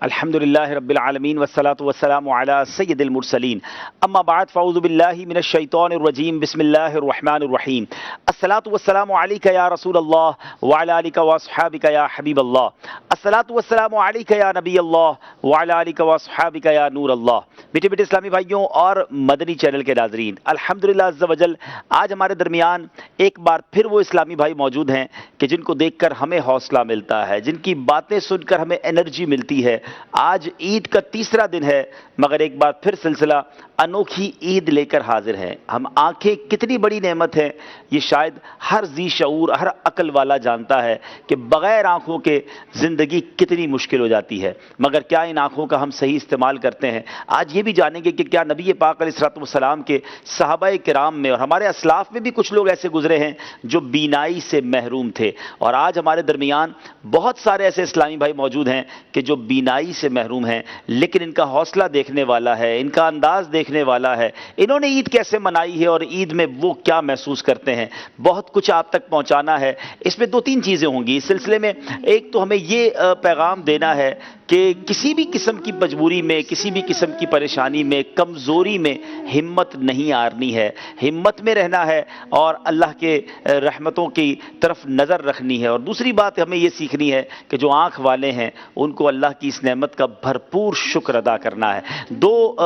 الحمد للہ رب العالمین والصلاة والسلام علی سید المرسلین اما بعد فاعوذ باللہ من الشیطان الرجیم بسم اللہ الرحمن الرحیم الصلاة والسلام علیک یا رسول اللہ وعلی آلک واصحابک یا حبیب اللہ الصلاة والسلام علیک یا نبی اللہ وعلی آلک واصحابک یا نور اللہ۔ بیٹے بیٹے اسلامی بھائیوں اور مدنی چینل کے ناظرین، الحمدللہ عز و جل آج ہمارے درمیان ایک بار پھر وہ اسلامی بھائی موجود ہیں کہ جن کو دیکھ کر ہمیں حوصلہ ملتا ہے، جن کی باتیں سن کر ہمیں انرجی ملتی ہے۔ آج عید کا تیسرا دن ہے مگر ایک بار پھر سلسلہ انوکھی عید لے کر حاضر ہیں۔ ہم آنکھیں کتنی بڑی نعمت ہے یہ شاید ہر ذی شعور، ہر عقل والا جانتا ہے کہ بغیر آنکھوں کے زندگی کتنی مشکل ہو جاتی ہے، مگر کیا ان آنکھوں کا ہم صحیح استعمال کرتے ہیں؟ آج یہ بھی جانیں گے کہ کیا نبی پاک علیہ الصلوۃ والسلام کے صحابہ کرام میں اور ہمارے اسلاف میں بھی کچھ لوگ ایسے گزرے ہیں جو بینائی سے محروم تھے، اور آج ہمارے درمیان بہت سارے ایسے اسلامی بھائی موجود ہیں کہ جو بینائی سے محروم ہیں، لیکن ان کا حوصلہ دیکھنے والا ہے، ان کا انداز دیکھنے والا ہے، انہوں نے عید کیسے منائی ہے اور عید میں وہ کیا محسوس کرتے ہیں، بہت کچھ آپ تک پہنچانا ہے۔ اس میں دو تین چیزیں ہوں گی اس سلسلے میں۔ ایک تو ہمیں یہ پیغام دینا ہے کہ کسی بھی قسم کی مجبوری میں، کسی بھی قسم کی پریشانی میں، کمزوری میں ہمت نہیں ہارنی ہے، ہمت میں رہنا ہے اور اللہ کے رحمتوں کی طرف نظر رکھنی ہے۔ اور دوسری بات ہمیں یہ سیکھنی ہے کہ جو آنکھ والے ہیں ان کو اللہ کی اس نعمت کا بھرپور شکر ادا کرنا ہے۔ دو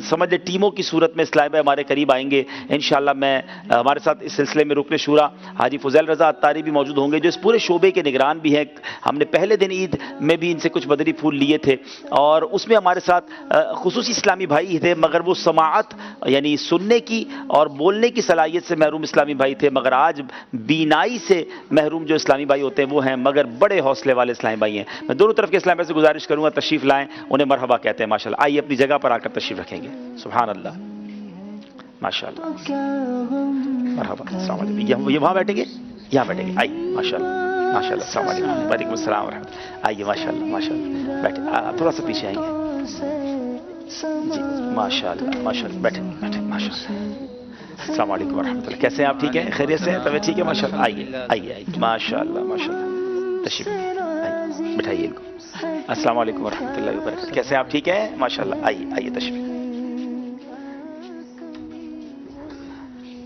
سمجھ لیں ٹیموں کی صورت میں اسلامی بھائی ہمارے قریب آئیں گے انشاءاللہ۔ میں ہمارے ساتھ اس سلسلے میں رکن شورا حاجی فضیل رضا عطاری بھی موجود ہوں گے جو اس پورے شعبے کے نگران بھی ہیں۔ ہم نے پہلے دن عید میں بھی ان سے کچھ مدنی پھول لیے تھے اور اس میں ہمارے ساتھ خصوصی اسلامی بھائی تھے، مگر وہ سماعت یعنی سننے کی اور بولنے کی صلاحیت سے محروم اسلامی بھائی تھے، مگر آج بینائی سے محروم جو اسلامی بھائی ہوتے ہیں وہ ہیں، مگر بڑے حوصلے والے اسلامی بھائی ہیں۔ میں دونوں طرف کے اسلامی بھائی سے گزارش کروں گا تشریف لائیں، انہیں مرحبا کہتے ہیں ماشاءاللہ۔ آئیے اپنی جگہ پر آ کر تشریف رکھیں گے۔ سبحان اللہ، ماشاءاللہ، مرحبا، السلام علیکم۔ یہ وہاں بیٹھیں گے، یہاں بیٹھیں گے، آئیے ماشاءاللہ ماشاءاللہ، السلام علیکم، وعلیکم السلام ورحمۃ اللہ۔ آئیے ماشاءاللہ ماشاءاللہ، بیٹھیں، تھوڑا سا پیچھے آئیں گے جی، ماشاءاللہ ماشاءاللہ، بیٹھیں بیٹھیں ماشاءاللہ۔ السلام علیکم ورحمۃ اللہ، کیسے ہیں آپ؟ ٹھیک ہیں، خیریت سے ہیں؟ طبیعت ٹھیک ہے ماشاءاللہ؟ آئیے آئیے آئیے، ماشاءاللہ ماشاءاللہ، تشریف آئیے، بٹھائیے ان کو۔ السلام علیکم ورحمۃ اللہ وبرکاتہ، کیسے ہیں آپ؟ ٹھیک ہیں ماشاءاللہ؟ آئیے آئیے، تشریف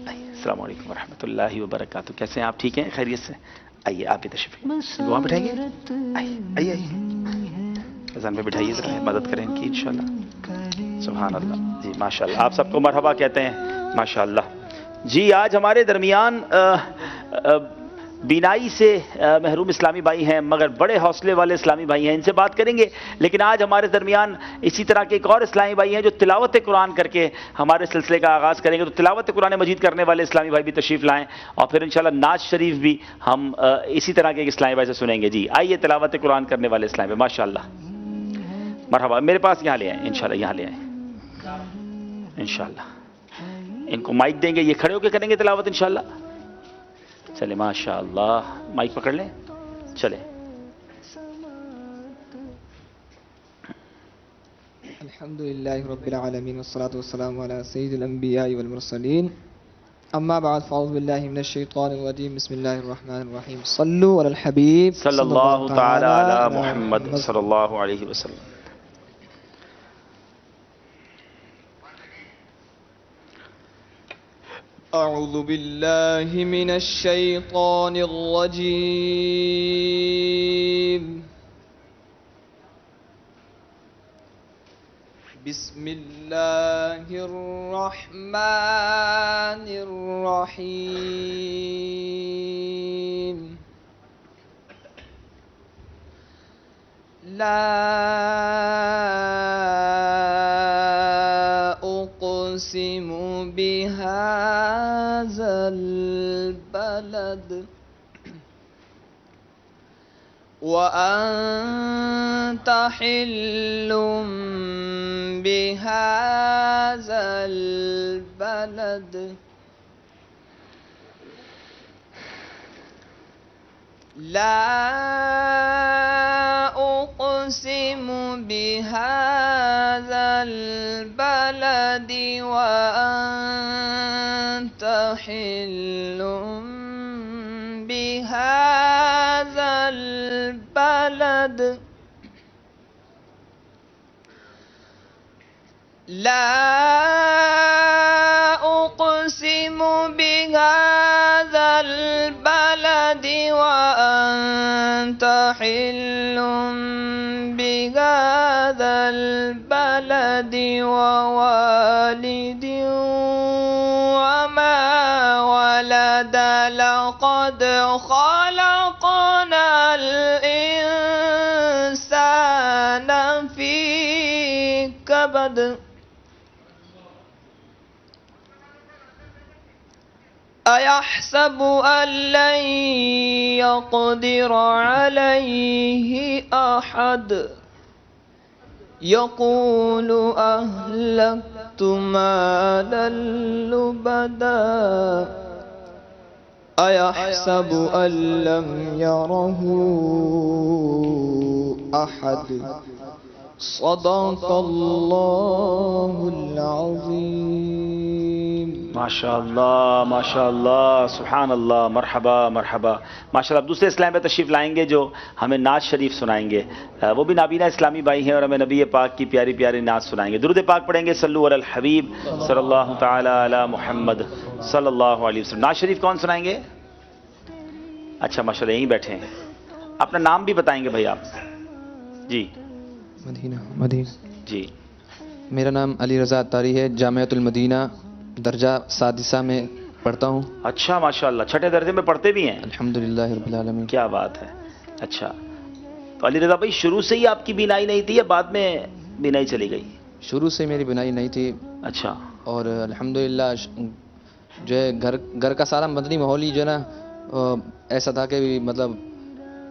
آئیے۔ السلام علیکم ورحمۃ اللہ وبرکاتہ، کیسے ہیں آپ؟ ٹھیک ہیں، خیریت سے؟ آئیے آپ بھی تشریف، وہاں بٹھائیں گے، آئیے آئیے آئیے، اذان میں بٹھائیے ذرا، مدد کریں ان کی انشاءاللہ۔ سبحان اللہ جی، ماشاءاللہ، آپ سب کو مرحبا کہتے ہیں ماشاءاللہ۔ جی آج ہمارے درمیان بینائی سے محروم اسلامی بھائی ہیں مگر بڑے حوصلے والے اسلامی بھائی ہیں، ان سے بات کریں گے۔ لیکن آج ہمارے درمیان اسی طرح کے ایک اور اسلامی بھائی ہیں جو تلاوت قرآن کر کے ہمارے سلسلے کا آغاز کریں گے، تو تلاوت قرآن مجید کرنے والے اسلامی بھائی بھی تشریف لائیں، اور پھر انشاءاللہ نعت شریف بھی ہم اسی طرح کے ایک اسلامی بھائی سے سنیں گے۔ جی آئیے تلاوت قرآن کرنے والے اسلامی بھائی، ماشاءاللہ، مرحبا، میرے پاس یہاں لے آئیں انشاءاللہ، یہاں لے آئیں انشاءاللہ۔ ان کو مائک دیں گے، یہ کھڑے ہو کے کریں گے تلاوت انشاءاللہ۔ چلے ماشاءاللہ، مائک پکڑ لیں، چلے۔ الحمدللہ رب العالمین والصلاة والسلام علی سید الانبیاء والمرسلین، اما بعد فاعوذ باللہ من الشیطان الرجیم، بسم اللہ الرحمن الرحیم، صلو علی الحبیب صلی اللہ تعالی علی محمد صلی اللہ علیہ وسلم۔ اعوذ باللہ من الشیطان الرجیم، بسم اللہ الرحمن الرحیم، لا اقسم بهذا البلد وأنت حل بهذا البلد لا أقسم بهذا البلد وأنت حل بهذا البلد لا أقسم بهذا البلد وأنت حل بهذا البلد ووالد وما ولد لقد خلقنا الإنسان في كبد أيحسب أن لن يقدر عليه أحد يقول أهلكت مالا لبدا أيحسب أن لم يره أحد صدق الله العظيم. ماشاء اللہ سبحان اللہ، مرحبا مرحبا ماشاء اللہ. اب دوسرے اسلام میں تشریف لائیں گے جو ہمیں نعت شریف سنائیں گے. وہ بھی نابینا اسلامی بھائی ہیں اور ہمیں نبی پاک کی پیاری پیاری نعت سنائیں گے. درود پاک پڑھیں گے. صلو علی الحبیب صلی اللہ تعالی علی محمد صلی اللہ علیہ وسلم. نعت شریف کون سنائیں گے؟ اچھا ماشاء اللہ یہیں بیٹھے ہیں. اپنا نام بھی بتائیں گے بھائی آپ؟ جی مدینہ جی. میرا نام علی رضا اتاری ہے. جامعۃ المدینہ درجہ سادسہ میں پڑھتا ہوں. اچھا ماشاء اللہ، چھٹے درجے میں پڑھتے بھی ہیں؟ الحمدللہ رب العالمین. کیا بات ہے. اچھا تو علی رضا بھائی شروع سے ہی آپ کی بینائی نہیں تھی یا بعد میں بینائی چلی گئی؟ شروع سے میری بنائی نہیں تھی اچھا. اور الحمدللہ جو ہے گھر کا سارا مدنی ماحول ہی جو ہے نا ایسا تھا کہ مطلب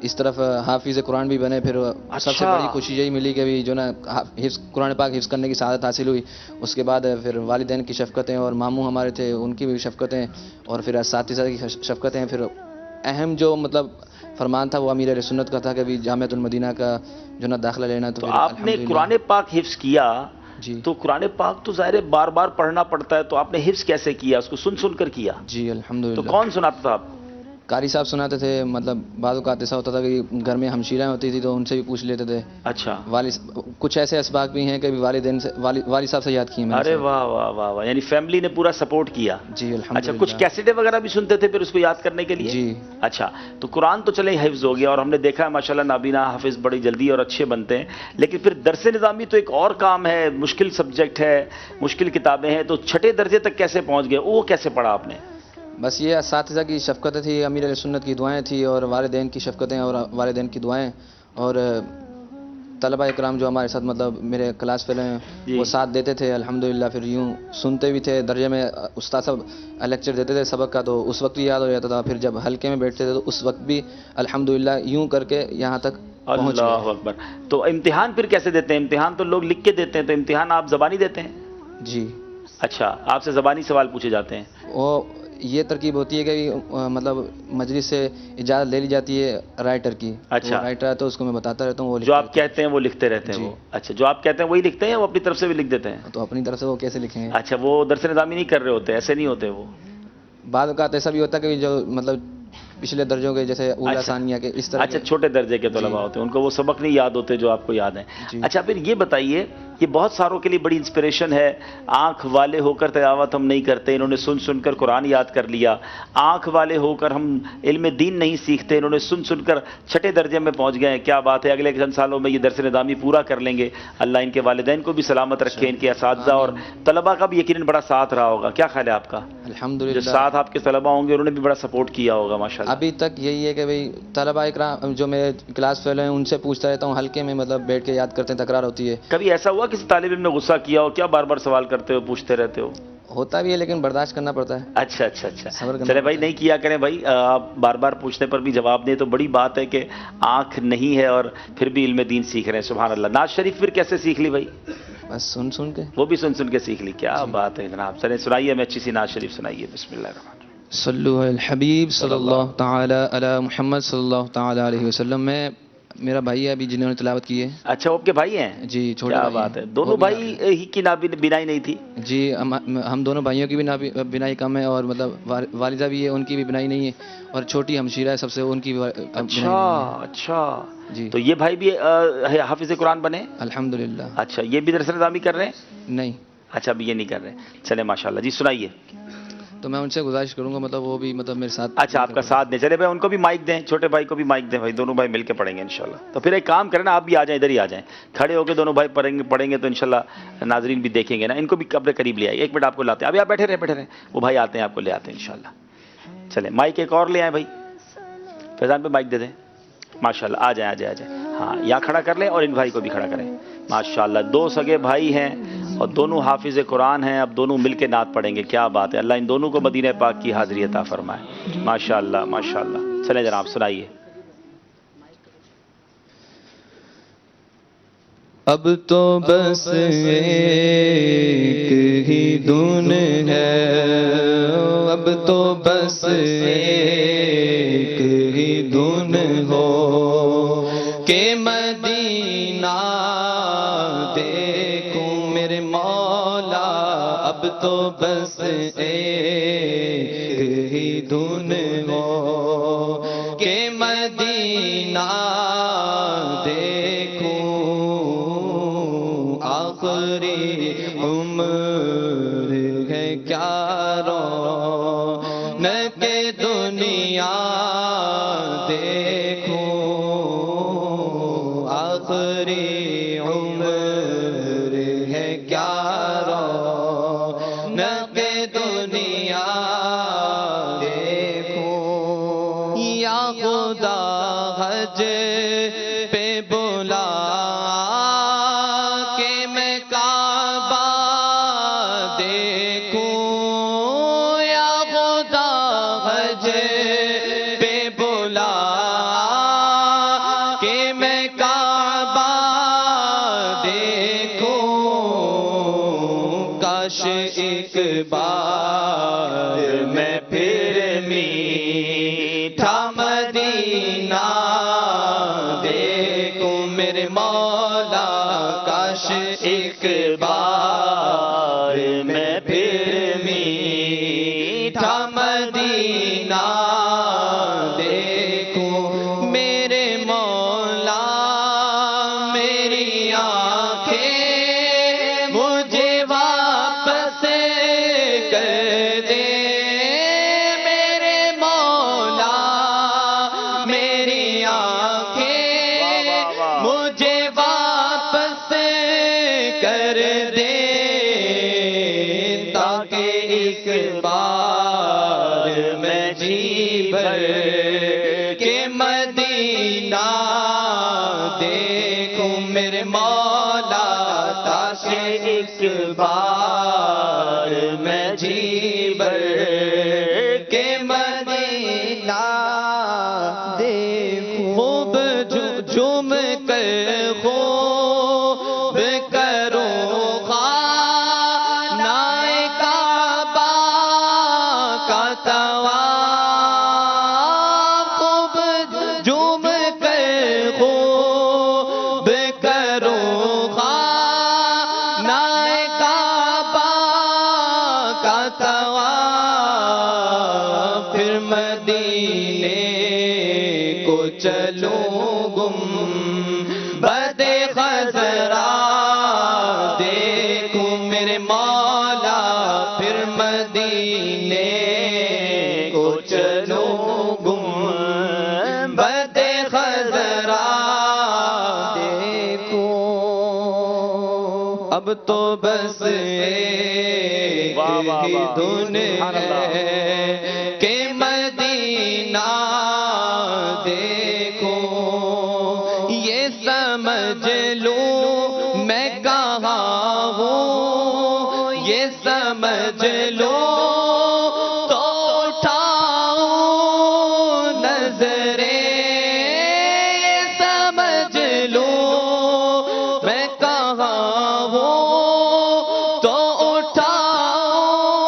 اس طرف حافظ قرآن بھی بنے. پھر سب سے بڑی خوشی یہی ملی کہ جو نا حفظ قرآن پاک حفظ کرنے کی سعادت حاصل ہوئی. اس کے بعد پھر والدین کی شفقتیں اور ماموں ہمارے تھے ان کی بھی شفقتیں اور پھر اساتذہ کی شفقتیں. پھر اہم جو مطلب فرمان تھا وہ امیر اہل سنت کا تھا کہ جامعۃ المدینہ کا جو نا داخلہ لینا. تو آپ نے قرآن پاک حفظ کیا جی. تو قرآن پاک تو ظاہر ہے بار بار پڑھنا پڑتا ہے، تو آپ نے حفظ کیسے کیا؟ اس کو سن سن کر کیا؟ جی تو الحمدللہ. کون سناتا تھا آپ؟ قاری صاحب سناتے تھے. مطلب بعض اوقات ایسا ہوتا تھا کہ گھر میں ہمشیریں ہوتی تھی تو ان سے بھی پوچھ لیتے تھے. اچھا. کچھ ایسے اسباق بھی ہیں کہ والدین سے والد صاحب سے یاد کیے میں نے. ارے واہ واہ واہ واہ، یعنی فیملی نے پورا سپورٹ کیا. جی الحمدللہ. اچھا کچھ کیسٹیں وغیرہ بھی سنتے تھے پھر اس کو یاد کرنے کے لیے؟ جی. اچھا تو قرآن تو چلے حفظ ہو گیا اور ہم نے دیکھا ہے ماشاءاللہ نابینا حافظ بڑی جلدی اور اچھے بنتے ہیں، لیکن پھر درس نظامی تو ایک اور کام ہے، مشکل سبجیکٹ ہے، مشکل کتابیں ہیں. تو چھٹے درجے تک کیسے پہنچ گئے؟ وہ کیسے پڑھا آپ نے؟ بس یہ اساتذہ کی شفقتیں تھی، امیر علیہ سنت کی دعائیں تھی اور والدین کی شفقتیں اور والدین کی دعائیں اور طلبہ اکرام جو ہمارے ساتھ مطلب میرے کلاس فیلو ہیں وہ ساتھ دیتے تھے الحمدللہ. پھر یوں سنتے بھی تھے درجے میں، استاد صاحب لیکچر دیتے تھے سبق کا تو اس وقت بھی یاد ہو جاتا تھا. پھر جب حلقے میں بیٹھتے تھے تو اس وقت بھی الحمدللہ یوں کر کے یہاں تک پہنچ گئے. اللہ اکبر. تو امتحان پھر کیسے دیتے ہیں؟ امتحان تو لوگ لکھ کے دیتے ہیں، تو امتحان آپ زبانی دیتے ہیں؟ جی. اچھا آپ سے زبانی سوال پوچھے جاتے ہیں؟ وہ یہ ترکیب ہوتی ہے کہ مطلب مجلس سے اجازت لے لی جاتی ہے رائٹر کی. اچھا. رائٹر ہے تو اس کو میں بتاتا رہتا ہوں، وہ جو آپ کہتے ہیں وہ لکھتے رہتے ہیں وہ. اچھا جو آپ کہتے ہیں وہی لکھتے ہیں یا وہ اپنی طرف سے بھی لکھ دیتے ہیں؟ تو اپنی طرف سے وہ کیسے لکھیں گے؟ اچھا وہ درس نظامی نہیں کر رہے ہوتے، ایسے نہیں ہوتے وہ؟ بعض اوقات ایسا بھی ہوتا ہے کہ جو مطلب پچھلے درجوں کے جیسے اولا ثانیہ کے اس طرح. اچھا چھوٹے درجے کے طلباء ہوتے ہیں، ان کو وہ سبق نہیں یاد ہوتے جو آپ کو یاد ہیں. اچھا پھر یہ بتائیے، یہ بہت ساروں کے لیے بڑی انسپریشن ہے. آنکھ والے ہو کر تلاوت ہم نہیں کرتے، انہوں نے سن سن کر قرآن یاد کر لیا. آنکھ والے ہو کر ہم علم دین نہیں سیکھتے، انہوں نے سن سن کر چھٹے درجے میں پہنچ گئے. کیا بات ہے. اگلے چند سالوں میں یہ درس نظامی پورا کر لیں گے. اللہ ان کے والدین کو بھی سلامت رکھے، ان کے اساتذہ اور طلباء کا بھی یقیناً بڑا ساتھ رہا ہوگا. کیا خیال ہے آپ کا؟ الحمدللہ جو ساتھ آپ کے طلباء ہوں گے انہوں نے بھی بڑا سپورٹ کیا ہوگا ماشاءاللہ. ابھی تک یہی ہے کہ بھئی طلباء اکرام جو میرے کلاس فیلو ہیں ان سے پوچھتا رہتا ہوں، ہلکے میں مطلب بیٹھ کے یاد کرتے ہیں، تکرار ہوتی ہے. کبھی ایسا ہوا کسی طالب علم نے غصہ کیا ہو؟ کیا بار بار سوال کرتے ہو، پوچھتے رہتے ہو؟ ہوتا بھی ہے لیکن برداشت کرنا پڑتا ہے. اچھا اچھا اچھا. چلے بھائی نہیں کیا کریں بھائی، آپ بار بار پوچھنے پر بھی جواب دیں تو بڑی بات ہے کہ آنکھ نہیں ہے اور پھر بھی علم دین سیکھ رہے ہیں. سبحان اللہ. نعت شریف پھر کیسے سیکھ لی بھائی؟ بس سن سن کے. وہ بھی سن سن کے سیکھ لی. کیا بات ہے جناب. چلیں سنائیے ہمیں اچھی سی نعت شریف سنائیے. بسم اللہ الرحمن الرحیم. صلو علی الحبیب صلی اللہ تعالی علی محمد صلی اللہ تعالی علیہ وسلم. میں میرا بھائی ہے ابھی جنہوں نے تلاوت کی ہے. اچھا وہ آپ کے بھائی ہیں؟ جی چھوٹے کیا بھائی بات ہے، ہیں. دونوں وہ بھی بھائی ہی کی بینائی نہیں تھی؟ جی ہم دونوں بھائیوں کی بھی بنائی کم ہے، اور مطلب والدہ بھی ہے ان کی بھی بنائی نہیں ہے، اور چھوٹی ہمشیرہ ہے سب سے، ان کی بھی بنائی اچھا نہیں ہے. اچھا. جی تو یہ بھائی بھی حافظ قرآن بنے؟ الحمدللہ. اچھا یہ بھی درس نظامی کر رہے ہیں؟ نہیں. اچھا ابھی یہ نہیں کر رہے. چلے ماشاءاللہ. جی سنائیے. تو میں ان سے گزارش کروں گا مطلب وہ بھی مطلب میرے ساتھ اچھا آپ کا ساتھ دیں. چلے بھائی ان کو بھی مائک دیں، چھوٹے بھائی کو بھی مائک دیں بھائی، دونوں بھائی مل کے پڑھیں گے انشاءاللہ. تو پھر ایک کام کریں نا، آپ بھی آ جائیں، ادھر ہی آ جائیں، کھڑے ہو کے دونوں بھائی پڑھیں گے تو انشاءاللہ ناظرین بھی دیکھیں گے نا. ان کو بھی اپنے قریب لے آئیے. ایک منٹ آپ کو لاتے ہیں، ابھی آپ بیٹھے رہیں، وہ بھائی آتے ہیں آپ کو لے آتے ہیں انشاءاللہ. چلیں مائک ایک اور لے آئیں بھائی، فیضان پہ مائک دے دیں. ماشاءاللہ آ جائیں. ہاں یہاں کھڑا کر لیں اور ان بھائی کو بھی کھڑا کریں. ماشاءاللہ دو سگے بھائی ہیں اور دونوں حافظ قرآن ہیں. اب دونوں مل کے نعت پڑھیں گے. کیا بات ہے، اللہ ان دونوں کو مدینہ پاک کی حاضری عطا فرمائے. ماشاءاللہ ماشاءاللہ. چلیں جناب سنائیے. اب تو بس ایک ہی دھن ہے، اب تو بس ایک ہی دھن ہو کہ مدینہ دیکھوں میرے مولا. اب تو بس ایک ہی دھن ہو کہ مدینہ آخری عمر ہے کیا رونق دنیا دیکھوں، آخری عمر ہے کیا رونق دنیا دیکھوں. یا خدا حج پہ بلا ایک بار میں پھر میٹھا مدینہ دیکھوں میرے مولا. کاش ایک بار میں پھر میٹھا مدینہ دیکھوں میرے مولا. میری آنکھیں مجھے کہ مدینہ دیکھوں میرے مولا. تاکہ ایک بار میں جی بھر کہ مدینہ دیکھوں. خوب جھوم کر خوب کروں خانہ کعبہ کا طواف. پھر مدینے کو چلوں گنبد خضرا دیکھوں میرے مولا. پھر مدینے کو چلوں گنبد خضرا دیکھوں. اب تو بس ایک ہی دھن ہے کہ مدینہ دیکھوں. یہ سمجھ لوں میں کہاں ہوں، یہ سمجھ لوں تو اٹھاؤں نظریں. یہ سمجھ لوں میں کہاں ہوں تو اٹھاؤں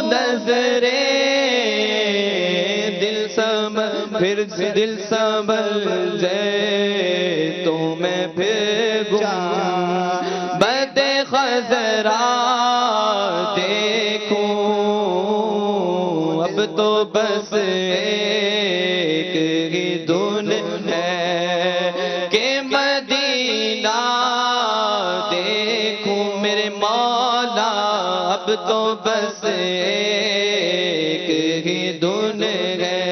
نظریں. دل سنبھل جائے گنبد خضرا دیکھوں، اب تو بس ایک ہی دھن ہے کہ مدینہ دیکھوں میرے مولا، اب تو بس ایک ہی دھن ہے۔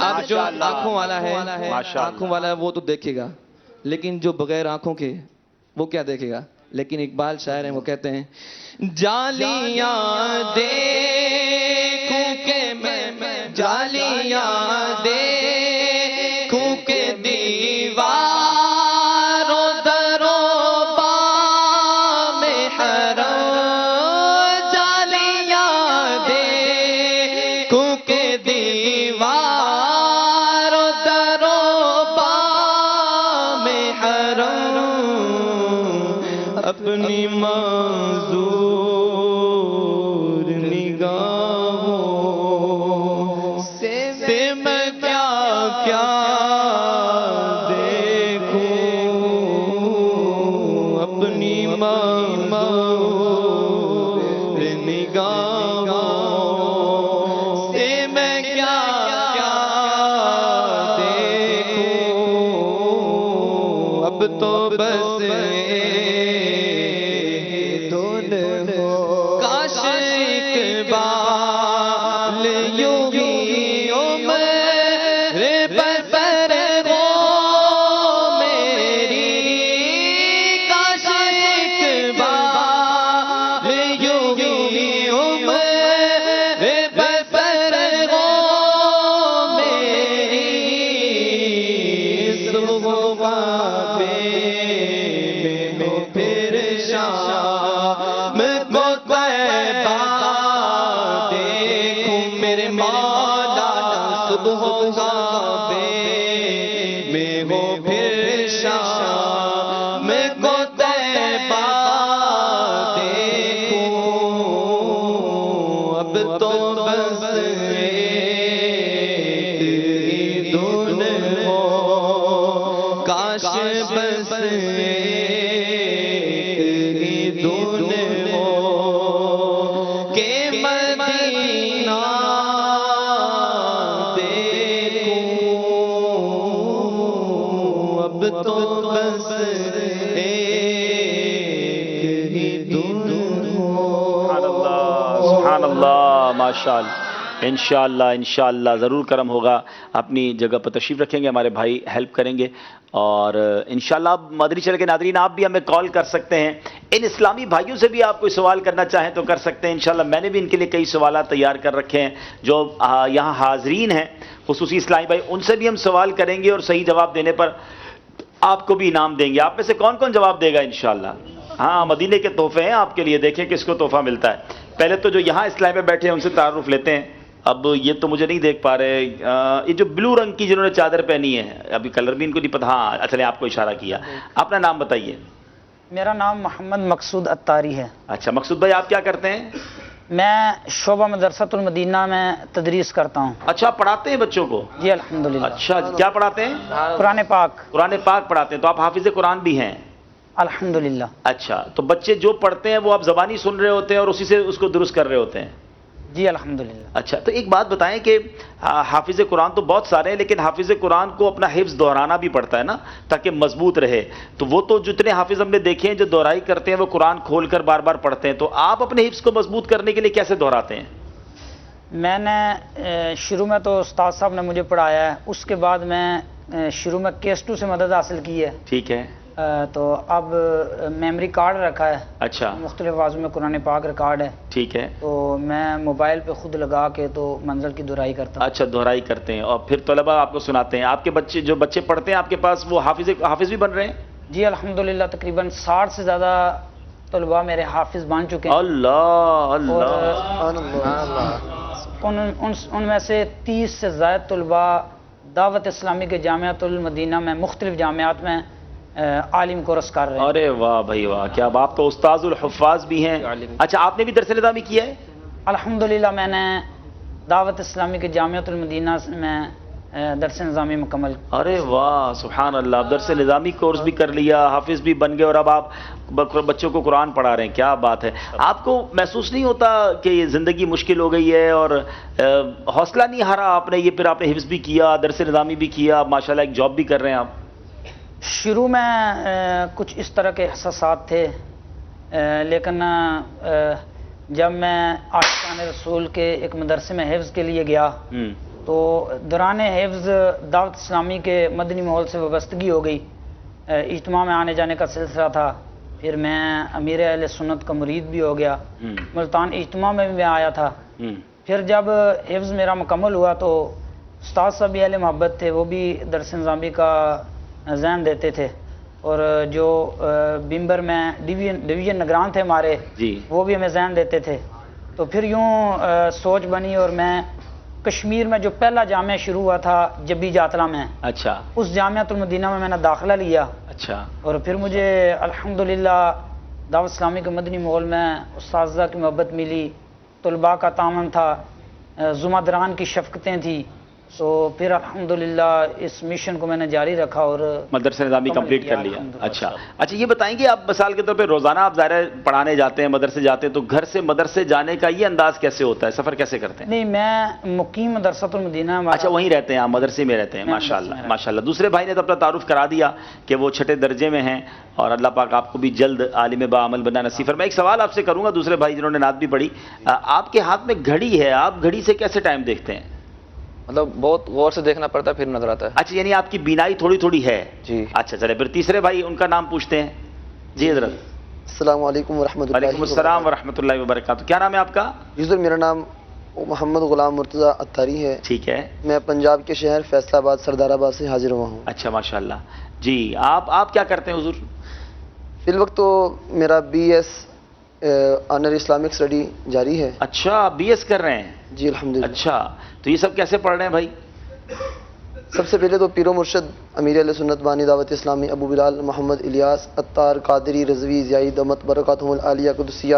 اب جو آنکھوں والا ہے، آنکھوں والا ہے وہ تو دیکھے گا، لیکن جو بغیر آنکھوں کے وہ کیا دیکھے گا؟ لیکن اقبال شاعر ہیں، وہ کہتے ہیں جالیاں دیکھوں کہ میں جالیاں دیکھوں کہ دیوار و در و بام حرم، جالیاں دیکھوں کہ دیوار و در و بام حرم، اپنی معذور نگاہوں سے میں کیا کیا دیکھوں، اپنی معذور نگاہوں سے میں کیا کیا دیکھوں، اب تو بس کاش اقبال یوں ہی عمر پر ہو میری، کاش اقبال یوں ہی عمر پر ہو میری، صبح پہ میں پھر شام کو طیبہ دیکھوں میرے مولا، صبح کعبے میں ہو پھر شام کو طیبہ دیکھوں، اب تو بس ایک ہی دھن ہو، کاش بس ایک ہی دھن ہو کہ مدینہ دیکھوں، اب تو بس ایک ہی دھن ہو۔ سبحان اللہ، سبحان اللہ، ماشاءاللہ، انشاءاللہ انشاءاللہ ضرور کرم ہوگا۔ اپنی جگہ پر تشریف رکھیں گے، ہمارے بھائی ہیلپ کریں گے، اور انشاءاللہ آپ مدنی چینل کے ناظرین آپ بھی ہمیں کال کر سکتے ہیں، ان اسلامی بھائیوں سے بھی آپ کوئی سوال کرنا چاہیں تو کر سکتے ہیں انشاءاللہ۔ میں نے بھی ان کے لیے کئی سوالات تیار کر رکھے ہیں، جو یہاں حاضرین ہیں خصوصی اسلامی بھائی، ان سے بھی ہم سوال کریں گے اور صحیح جواب دینے پر آپ کو بھی انعام دیں گے۔ آپ میں سے کون کون جواب دے گا انشاءاللہ؟ ہاں، مدینے کے تحفے ہیں آپ کے لیے، دیکھیں کس کو تحفہ ملتا ہے۔ پہلے تو جو یہاں اسلامی میں بیٹھے ہیں ان سے تعارف لیتے ہیں۔ اب یہ تو مجھے نہیں دیکھ پا رہے، یہ جو بلو رنگ کی جنہوں نے چادر پہنی ہے، ابھی کلر بھی ان کو نہیں پتا، ہاں اچھا نے آپ کو اشارہ کیا۔ اپنا نام بتائیے۔ میرا نام محمد مقصود اتاری ہے۔ اچھا مقصود بھائی، آپ کیا کرتے ہیں؟ میں شعبہ مدرسۃ المدینہ میں تدریس کرتا ہوں۔ اچھا، آپ پڑھاتے ہیں بچوں کو؟ جی الحمدللہ۔ اچھا، کیا پڑھاتے ہیں؟ قرآن پاک۔ قرآن پاک پڑھاتے ہیں، تو آپ حافظ قرآن بھی ہیں؟ الحمدللہ۔ اچھا، تو بچے جو پڑھتے ہیں وہ آپ زبانی سن رہے ہوتے ہیں اور اسی سے اس کو درست کر رہے ہوتے ہیں؟ جی الحمدللہ۔ اچھا، تو ایک بات بتائیں کہ حافظ قرآن تو بہت سارے ہیں، لیکن حافظ قرآن کو اپنا حفظ دہرانا بھی پڑتا ہے نا، تاکہ مضبوط رہے۔ تو وہ تو جتنے حافظ ہم نے دیکھے ہیں جو دہرائی کرتے ہیں وہ قرآن کھول کر بار بار پڑھتے ہیں، تو آپ اپنے حفظ کو مضبوط کرنے کے لیے کیسے دہراتے ہیں؟ میں نے شروع میں تو استاد صاحب نے مجھے پڑھایا ہے، اس کے بعد میں شروع میں کیسٹو سے مدد حاصل کی ہے، ٹھیک ہے، تو اب میموری کارڈ رکھا ہے، اچھا مختلف آوازوں میں قرآن پاک ریکارڈ ہے، ٹھیک ہے، تو میں موبائل پہ خود لگا کے تو منزل کی دہرائی کرتا ہوں۔ اچھا دہرائی کرتے ہیں اور پھر طلباء آپ کو سناتے ہیں۔ آپ کے بچے جو بچے پڑھتے ہیں آپ کے پاس وہ حافظ بھی بن رہے ہیں؟ جی الحمدللہ، تقریباً 60 سے زیادہ طلباء میرے حافظ بن چکے ہیں، اللہ اللہ، ان میں سے 30 سے زائد طلباء دعوت اسلامی کے جامعۃ المدینہ میں مختلف جامعات میں عالم کورس کر رہے ہیں۔ ارے واہ بھائی واہ، کیا آپ تو استاذ الحفاظ بھی ہیں۔ اچھا، آپ نے بھی درس نظامی کیا ہے؟ الحمدللہ، میں نے دعوت اسلامی کے جامعۃ المدینہ میں درس نظامی مکمل. ارے واہ سبحان اللہ، اب درس نظامی کورس بھی کر لیا، حافظ بھی بن گئے، اور اب آپ بچوں کو قرآن پڑھا رہے ہیں. کیا بات ہے. آپ کو محسوس نہیں ہوتا کہ یہ زندگی مشکل ہو گئی ہے، اور حوصلہ نہیں ہارا آپ نے؟ یہ پھر آپ نے حفظ بھی کیا، درس نظامی بھی کیا، ماشاءاللہ ایک جاب بھی کر رہے ہیں آپ. شروع میں کچھ اس طرح کے احساسات تھے، لیکن جب میں عاشقان رسول کے ایک مدرسے میں حفظ کے لیے گیا تو دوران حفظ دعوت اسلامی کے مدنی ماحول سے وابستگی ہو گئی. اجتماع میں آنے جانے کا سلسلہ تھا. پھر میں امیر اہل سنت کا مرید بھی ہو گیا. ملتان اجتماع میں بھی میں آیا تھا. پھر جب حفظ میرا مکمل ہوا تو استاد صاحب بھی اہل محبت تھے، وہ بھی درس نظامی کا ذہن دیتے تھے، اور جو بمبر میں ڈویژن نگران تھے ہمارے، وہ بھی ہمیں ذہن دیتے تھے. تو پھر یوں سوچ بنی، اور میں کشمیر میں جو پہلا جامعہ شروع ہوا تھا جبی جاتلا میں، اچھا، اس جامعۃ المدینہ میں نے داخلہ لیا. اچھا. اور پھر مجھے الحمدللہ دعوت اسلامی کے مدنی ماحول میں اساتذہ کی محبت ملی، طلباء کا تعاون تھا، زمدران کی شفقتیں تھیں. تو پھر الحمدللہ اس مشن کو میں نے جاری رکھا اور مدرسہ نظامی کمپلیٹ کر لیا. اچھا اچھا، یہ بتائیں گے آپ مثال کے طور پہ روزانہ آپ ظاہر ہے پڑھانے جاتے ہیں، مدرسے جاتے ہیں، تو گھر سے مدرسے جانے کا یہ انداز کیسے ہوتا ہے، سفر کیسے کرتے ہیں؟ نہیں، میں مقیم مدرسۃ المدینہ. اچھا، وہیں رہتے ہیں آپ، مدرسے میں رہتے ہیں. ماشاءاللہ ماشاءاللہ. دوسرے بھائی نے تو اپنا تعارف کرا دیا کہ وہ چھٹے درجے میں ہیں، اور اللہ پاک آپ کو بھی جلد عالم باعمل بننا نصیب فرمائے. میں ایک سوال آپ سے کروں گا، دوسرے بھائی جنہوں نے نعت بھی پڑھی، آپ کے ہاتھ میں گھڑی ہے، آپ گھڑی سے کیسے ٹائم دیکھتے ہیں؟ مطلب بہت غور سے دیکھنا پڑتا ہے پھر نظر آتا ہے. اچھا، یعنی آپ کی بینائی تھوڑی تھوڑی ہے. جی. اچھا چلے، پھر تیسرے بھائی ان کا نام پوچھتے ہیں. جی حضرت. السلام علیکم ورحمۃ اللہ. وعلیکم السلام ورحمۃ اللہ وبرکاتہ. کیا نام ہے آپ کا؟ جی سر، میرا نام محمد غلام مرتضیٰ اتاری ہے. ٹھیک ہے. میں پنجاب کے شہر فیصل آباد سردار آباد سے حاضر ہوا ہوں. اچھا ماشاءاللہ. جی، آپ کیا کرتے ہیں حضور؟ فی الوقت تو میرا B S owner Islamic study جاری ہے. اچھا، بی ایس کر رہے ہیں؟ جی الحمدللہ. اچھا، تو یہ سب کیسے پڑھ رہے ہیں بھائی؟ سب سے پہلے تو پیر و مرشد امیر علیہ سنت بانی دعوت اسلامی ابو بلال محمد الیاس عطار قادری رضوی زیاد احمد برکاتہم العالیہ قدسیہ،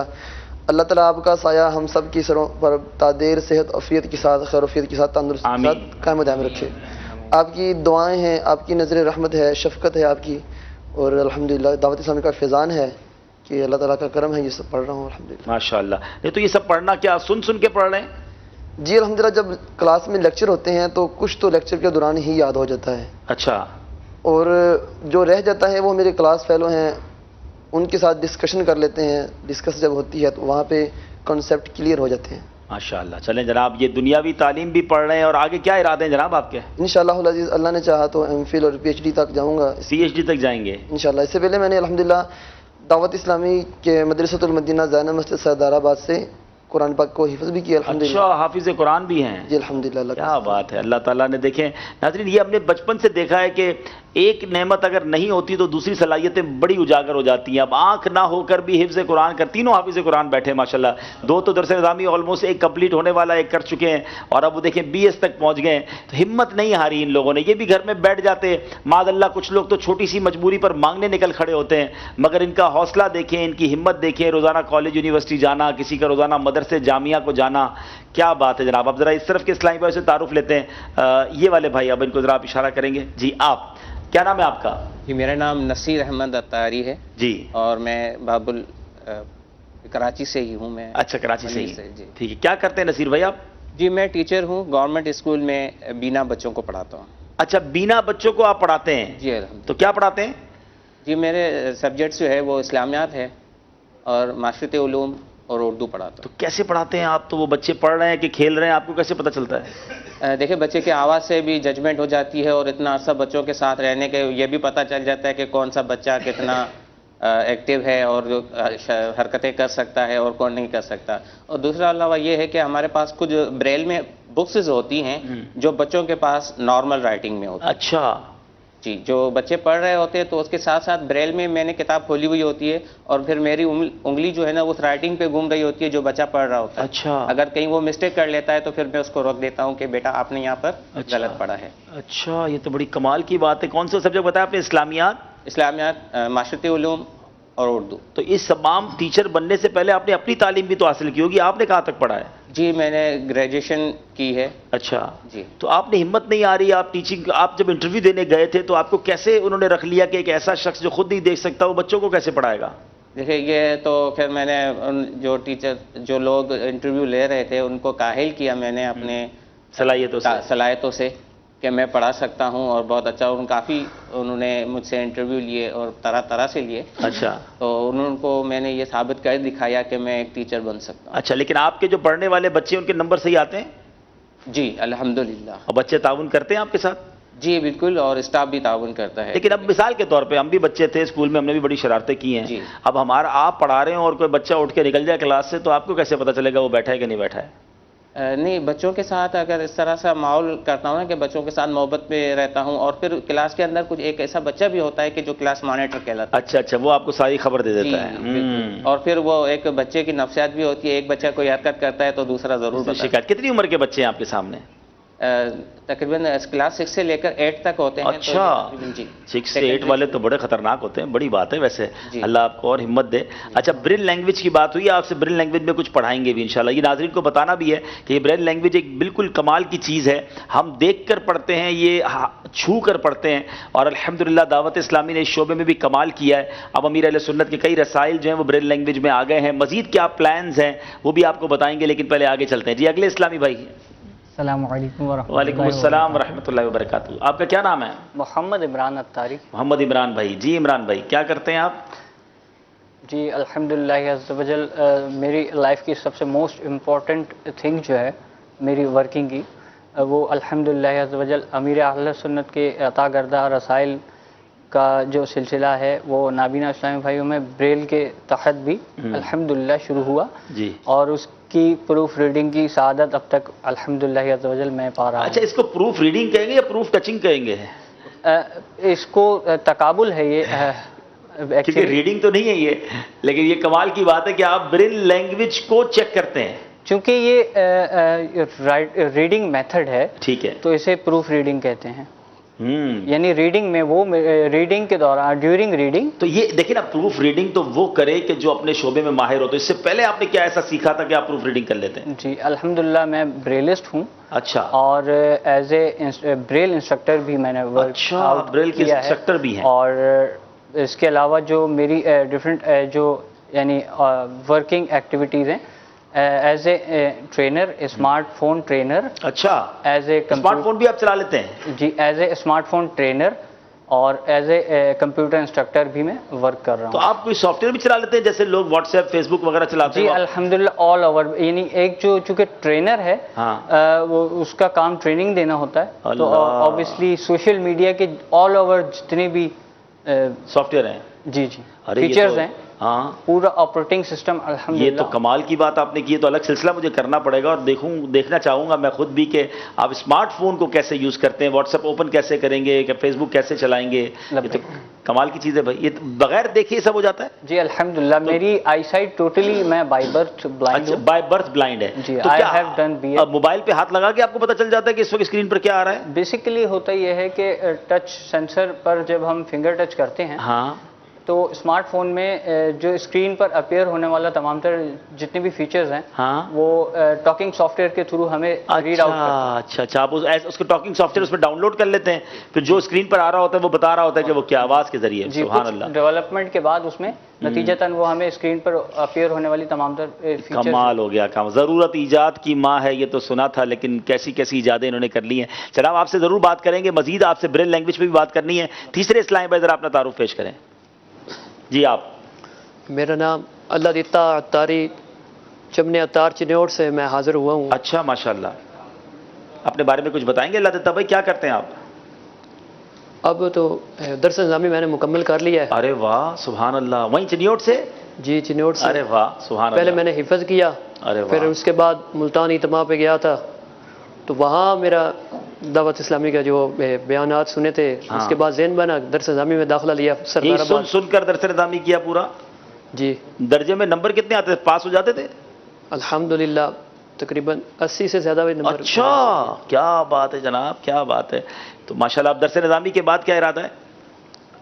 اللہ تعالیٰ آپ کا سایہ ہم سب کی سروں پر تادیر صحت عافیت کے ساتھ، خیر وفیت کے ساتھ، تندرستی کے ساتھ قائم و دائم رکھے. آپ کی دعائیں ہیں، آپ کی نظر رحمت ہے، شفقت ہے آپ کی، اور الحمدللہ دعوت اسلامی کا فیضان ہے کہ اللہ تعالیٰ کا کرم ہے، یہ سب پڑھ رہا ہوں الحمدللہ. ماشاءاللہ. نہیں تو یہ سب پڑھنا کیا سن کے پڑھ رہے ہیں؟ جی الحمدللہ، جب کلاس میں لیکچر ہوتے ہیں تو کچھ تو لیکچر کے دوران ہی یاد ہو جاتا ہے. اچھا. اور جو رہ جاتا ہے وہ میرے کلاس فیلو ہیں، ان کے ساتھ ڈسکشن کر لیتے ہیں. ڈسکس جب ہوتی ہے تو وہاں پہ کنسیپٹ کلیئر ہو جاتے ہیں. ماشاءاللہ. چلیں جناب، یہ دنیاوی تعلیم بھی پڑھ رہے ہیں، اور آگے کیا ارادے ہیں جناب آپ کے؟ انشاءاللہ العزیز اللہ نے چاہا تو ایم فل اور پی ایچ ڈی تک جاؤں گا. پی ایچ ڈی تک جائیں گے انشاءاللہ. اس سے پہلے میں نے الحمدللہ دعوت اسلامی کے مدرسۃ المدینہ زینب مسجد سردار آباد سے قرآن پاک کو حفظ بھی کیا الحمدللہ. اچھا، حافظ قرآن بھی ہیں؟ جی الحمدللہ. کیا بات ہے. اللہ تعالیٰ نے دیکھیں ناظرین، یہ ہم نے بچپن سے دیکھا ہے کہ ایک نعمت اگر نہیں ہوتی تو دوسری صلاحیتیں بڑی اجاگر ہو جاتی ہیں. اب آنکھ نہ ہو کر بھی حفظ قرآن کر، تینوں حافظ قرآن بیٹھے ماشاءاللہ. 2 تو درس نظامی آلموسٹ ایک کمپلیٹ ہونے والا، ایک کر چکے ہیں، اور اب وہ دیکھیں بی ایس تک پہنچ گئے ہیں. تو ہمت نہیں ہاری ان لوگوں نے. یہ بھی گھر میں بیٹھ جاتے معاذ اللہ. کچھ لوگ تو چھوٹی سی مجبوری پر مانگنے نکل کھڑے ہوتے ہیں، مگر ان کا حوصلہ دیکھیں، ان کی ہمت دیکھیں. روزانہ کالج یونیورسٹی جانا، کسی کا روزانہ مدرسے جامعہ کو جانا، کیا بات ہے جناب. اب ذرا اس طرف کے اسلامی بھائی سے تعارف لیتے ہیں. یہ والے بھائی، اب ان کو ذرا آپ اشارہ کریں گے. جی، آپ کیا نام ہے آپ کا؟ جی میرا نام نصیر احمد اتاری ہے. جی. اور میں بابل کراچی سے ہی ہوں. میں اچھا، کراچی سے ہی. جی ٹھیک ہے. کیا کرتے ہیں نصیر بھائی آپ؟ جی میں ٹیچر ہوں، گورنمنٹ اسکول میں بینا بچوں کو پڑھاتا ہوں. اچھا، بینا بچوں کو آپ پڑھاتے ہیں؟ جی الحمد. تو کیا پڑھاتے ہیں؟ جی میرے سبجیکٹس جو ہے وہ اسلامیات ہے اور معاشرتی علوم اور اردو پڑھاتا ہوں. تو کیسے پڑھاتے ہیں آپ؟ تو وہ بچے پڑھ رہے ہیں کہ کھیل رہے ہیں، آپ کو کیسے پتہ چلتا ہے؟ دیکھیں بچے کی آواز سے بھی ججمنٹ ہو جاتی ہے، اور اتنا عرصہ بچوں کے ساتھ رہنے کے یہ بھی پتہ چل جاتا ہے کہ کون سا بچہ کتنا ایکٹیو ہے اور جو حرکتیں کر سکتا ہے اور کون نہیں کر سکتا. اور دوسرا علاوہ یہ ہے کہ ہمارے پاس کچھ بریل میں بکس ہوتی ہیں جو بچوں کے پاس نارمل رائٹنگ میں ہوتی ہیں. اچھا جی، جو بچے پڑھ رہے ہوتے ہیں تو اس کے ساتھ ساتھ بریل میں میں نے کتاب کھولی ہوئی ہوتی ہے، اور پھر میری انگلی جو ہے نا اس رائٹنگ پہ گھوم رہی ہوتی ہے جو بچہ پڑھ رہا ہوتا ہے. اچھا. اگر کہیں وہ مسٹیک کر لیتا ہے تو پھر میں اس کو روک دیتا ہوں کہ بیٹا آپ نے یہاں پر غلط پڑھا ہے. اچھا، یہ تو بڑی کمال کی بات ہے. کون سا سبجیکٹ بتایا آپ نے؟ اسلامیات، معاشرتی علوم اور اردو. تو اس تمام ٹیچر بننے سے پہلے آپ نے اپنی تعلیم بھی تو حاصل کی ہوگی. آپ نے کہاں تک پڑھا ہے؟ جی میں نے گریجویشن کی ہے. اچھا جی. تو آپ نے ہمت نہیں آ رہی آپ ٹیچنگ، آپ جب انٹرویو دینے گئے تھے تو آپ کو کیسے انہوں نے رکھ لیا کہ ایک ایسا شخص جو خود نہیں دیکھ سکتا وہ بچوں کو کیسے پڑھائے گا؟ دیکھیے یہ تو پھر میں نے جو ٹیچر جو لوگ انٹرویو لے رہے تھے ان کو کاہل کیا میں نے اپنے صلاحیتوں سے کہ میں پڑھا سکتا ہوں اور بہت اچھا. کافی انہوں نے مجھ سے انٹرویو لیے اور طرح طرح سے لیے. اچھا. تو انہوں کو میں نے یہ ثابت کر دکھایا کہ میں ایک ٹیچر بن سکتا ہوں. اچھا لیکن آپ کے جو پڑھنے والے بچے ان کے نمبر صحیح آتے ہیں؟ جی الحمدللہ. اور بچے تعاون کرتے ہیں آپ کے ساتھ؟ جی بالکل، اور اسٹاف بھی تعاون کرتا ہے. لیکن اب مثال کے طور پہ ہم بھی بچے تھے اسکول میں، ہم نے بھی بڑی شرارتیں کی ہیں. جی. اب ہمارا آپ پڑھا رہے ہیں اور کوئی بچہ اٹھ کے نکل جائے کلاس سے تو آپ کو کیسے پتہ چلے گا وہ بیٹھا ہے کہ نہیں بیٹھا ہے؟ نہیں، بچوں کے ساتھ اگر اس طرح سے ماحول کرتا ہوں نا کہ بچوں کے ساتھ محبت میں رہتا ہوں، اور پھر کلاس کے اندر کچھ ایک ایسا بچہ بھی ہوتا ہے کہ جو کلاس مانیٹر کہلاتا ہے. اچھا وہ آپ کو ساری خبر دے دیتا ہے. بالکل. اور پھر وہ ایک بچے کی نفسیات بھی ہوتی ہے، ایک بچہ کوئی حرکت کرتا ہے تو دوسرا ضرور بتاتا ہے. شکایت کتنی عمر کے بچے ہیں آپ کے سامنے؟ تقریباً کلاس 6 سے لے کر 8 تک ہوتے ہیں. اچھا. جی 6 سے 8 والے تو بڑے خطرناک ہوتے ہیں. بڑی بات ہے ویسے. اللہ آپ کو اور ہمت دے. اچھا برین لینگویج کی بات ہوئی، آپ سے برین لینگویج میں کچھ پڑھائیں گے بھی انشاءاللہ. یہ ناظرین کو بتانا بھی ہے کہ یہ برین لینگویج ایک بالکل کمال کی چیز ہے. ہم دیکھ کر پڑھتے ہیں، یہ چھو کر پڑھتے ہیں، اور الحمدللہ دعوت اسلامی نے اس شعبے میں بھی کمال کیا ہے. اب امیر اہل سنت کے کئی رسائل جو ہیں وہ برین لینگویج میں آ گئے ہیں. مزید کیا پلانز ہیں وہ بھی آپ کو بتائیں گے، لیکن پہلے آگے چلتے ہیں. جی اگلے اسلامی بھائی. السلام علیکم ورحمۃ اللہ. وعلیکم السلام ورحمۃ اللہ وبرکاتہ. آپ کا کیا نام ہے؟ محمد عمران اتاری. محمد عمران بھائی. جی عمران بھائی کیا کرتے ہیں آپ؟ جی الحمدللہ عز و جل میری لائف کی سب سے موسٹ امپورٹنٹ تھنگ جو ہے میری ورکنگ کی، وہ الحمدللہ عز و جل امیر اہل سنت کے عطا کردہ رسائل کا جو سلسلہ ہے وہ نابینا اسلامی بھائیوں میں بریل کے تحت بھی الحمدللہ شروع ہوا. جی. اور اس کی پروف ریڈنگ کی سعادت اب تک الحمدللہ عز و جل میں پا رہا ہوں. اچھا اس کو پروف ریڈنگ کہیں گے یا پروف ٹچنگ کہیں گے؟ اس کو تقابل ہے یہ، کیونکہ ریڈنگ تو نہیں ہے یہ، لیکن یہ کمال کی بات ہے کہ آپ برین لینگویج کو چیک کرتے ہیں. چونکہ یہ ریڈنگ میتھڈ ہے، ٹھیک ہے، تو اسے پروف ریڈنگ کہتے ہیں. یعنی ریڈنگ میں وہ ریڈنگ کے دوران ڈیورنگ ریڈنگ. تو یہ دیکھیں نا پروف ریڈنگ تو وہ کرے کہ جو اپنے شعبے میں ماہر ہو. تو اس سے پہلے آپ نے کیا ایسا سیکھا تھا کہ آپ پروف ریڈنگ کر لیتے ہیں؟ جی الحمدللہ میں بریلسٹ ہوں. اچھا. اور ایز اے بریل انسٹرکٹر بھی میں نے بریل کے انسٹرکٹر بھی ہیں. اور اس کے علاوہ جو میری ڈفرینٹ جو یعنی ورکنگ ایکٹیویٹیز ہیں، as a trainer, smartphone trainer. اچھا. ایز اے اسمارٹ فون بھی آپ چلا لیتے ہیں؟ جی as a smartphone trainer اور ایز اے کمپیوٹر انسٹرکٹر بھی میں ورک کر رہا ہوں. تو آپ کوئی سافٹ ویئر بھی چلا لیتے ہیں جیسے لوگ واٹس ایپ فیس بک وغیرہ چلاتے ہیں؟ جی الحمدللہ آل اوور. یعنی ایک جو چونکہ ٹرینر ہے وہ اس کا کام ٹریننگ دینا ہوتا ہے، تو آبویسلی سوشل میڈیا کے آل اوور جتنے بھی سافٹ ویئر ہیں، جی فیچرز ہیں، ہاں پورا آپریٹنگ سسٹم الحمدللہ. یہ تو کمال کی بات آپ نے کی ہے. تو الگ سلسلہ مجھے کرنا پڑے گا اور دیکھنا چاہوں گا میں خود بھی کہ آپ اسمارٹ فون کو کیسے یوز کرتے ہیں، واٹس ایپ اوپن کیسے کریں گے، کہ فیس بک کیسے چلائیں گے. یہ تو کمال کی چیز ہے بھائی. یہ بغیر دیکھے سب ہو جاتا ہے؟ جی الحمدللہ میری آئی سائٹ ٹوٹلی، میں بائی برتھ بلائنڈ ہوں. بائی برتھ بلائنڈ ہے. جی تو آئی کیا have done B Ed. Mobile پہ ہاتھ لگا کے آپ کو پتہ چل جاتا ہے کہ اس وقت اسکرین پر کیا آ رہا ہے؟ بیسیکلی ہوتا یہ ہے کہ ٹچ سینسر پر جب ہم فنگر ٹچ کرتے ہیں ہاں تو اسمارٹ فون میں جو اسکرین پر اپیئر ہونے والا تمام تر جتنے بھی فیچرز ہیں وہ ٹاکنگ سافٹ ویئر کے تھرو ہمیں ریڈ آؤٹ کرتے ہیں. اچھا آپ اس کو ٹاکنگ سافٹ ویئر اس میں ڈاؤن لوڈ کر لیتے ہیں، پھر جو اسکرین پر آ رہا ہوتا ہے وہ بتا رہا ہوتا ہے کہ وہ کیا آواز کے ذریعے. سبحان اللہ. ڈیولپمنٹ کے بعد اس میں نتیجتاً وہ ہمیں اسکرین پر اپیئر ہونے والی تمام تر فیچرز. کمال ہو گیا. ضرورت ایجاد کی ماں ہے، یہ تو سنا تھا، لیکن کیسی کیسی ایجادیں انہوں نے کر لی ہیں. جناب آپ سے ضرور بات کریں گے، مزید آپ سے برین لینگویج پہ بھی بات کرنی ہے. تیسرے اسلامی بھائی ذرا اپنا تعارف پیش کریں. جی آپ. میرا نام اللہ دیتا اتاری، چمن اتار چنیوڑ سے میں حاضر ہوا ہوں. اچھا ماشاءاللہ. اپنے بارے میں کچھ بتائیں گے اللہ دیتا بھائی، کیا کرتے ہیں آپ؟ اب تو درس نظامی میں نے مکمل کر لیا ہے. ارے واہ سبحان اللہ. وہیں چنیوڑ سے؟ جی چنیوڑ سے. ارے واہ سبحان اللہ. پہلے میں نے حفظ کیا، پھر اس کے بعد ملتان اجتماع پہ گیا تھا، تو وہاں میرا دعوت اسلامی کا جو بیانات سنے تھے اس کے بعد ذہن بنا، درس نظامی میں داخلہ لیا. سن کر درس نظامی کیا پورا؟ جی. درجے میں نمبر کتنے آتے تھے؟ پاس ہو جاتے تھے؟ الحمدللہ تقریباً 80 سے زیادہ بھی نمبر. اچھا کیا بات ہے جناب، کیا بات ہے. تو ماشاءاللہ اب درس نظامی کے بعد کیا ارادہ ہے؟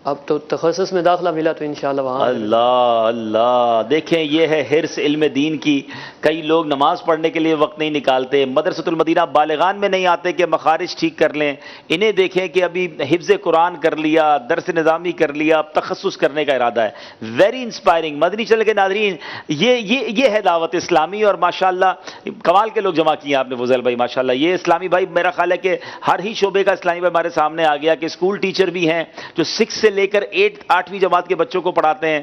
اب تو تخصص میں داخلہ ملا تو انشاءاللہ وہاں اللہ اللہ، دیکھیں یہ ہے حرص علم دین کی. کئی لوگ نماز پڑھنے کے لیے وقت نہیں نکالتے، مدرسۃ المدینہ بالغان میں نہیں آتے کہ مخارج ٹھیک کر لیں. انہیں دیکھیں کہ ابھی حفظ قرآن کر لیا، درس نظامی کر لیا، اب تخصص کرنے کا ارادہ ہے. Very inspiring. مدنی چینل کے ناظرین، یہ ہے دعوت اسلامی، اور ماشاءاللہ کمال کے لوگ جمع کیے آپ نے فضیل بھائی ماشاءاللہ. یہ اسلامی بھائی میرا خیال ہے کہ ہر ہی شعبے کا اسلامی بھائی ہمارے سامنے آ گیا، کہ اسکول ٹیچر بھی ہیں جو 6 سے لے کر 8ویں جماعت کے بچوں کو پڑھاتے ہیں،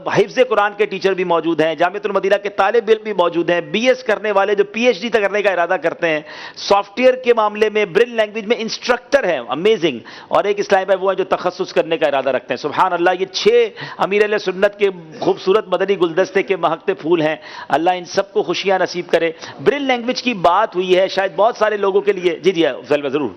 حفظ قرآن کے ٹیچر بھی موجود ہیں، جامعۃ المدینہ کے طالب علم بھی موجود ہیں، بی ایس کرنے والے جو پی ایچ ڈی تک کرنے کا ارادہ کرتے ہیں، سافٹ ویئر کے معاملے میں برل لینگویج میں انسٹرکٹر ہیں امیزنگ، اور ایک اسلامی بھائی وہ ہیں جو تخصص کرنے کا ارادہ رکھتے ہیں. سبحان اللہ. یہ 6 امیر اہل سنت کے خوبصورت مدنی گلدستے کے مہکتے پھول ہیں. اللہ ان سب کو خوشیاں نصیب کرے. برل لینگویج کی بات ہوئی ہے شاید بہت سارے لوگوں کے لیے. جی فضیل بھائی ضرور.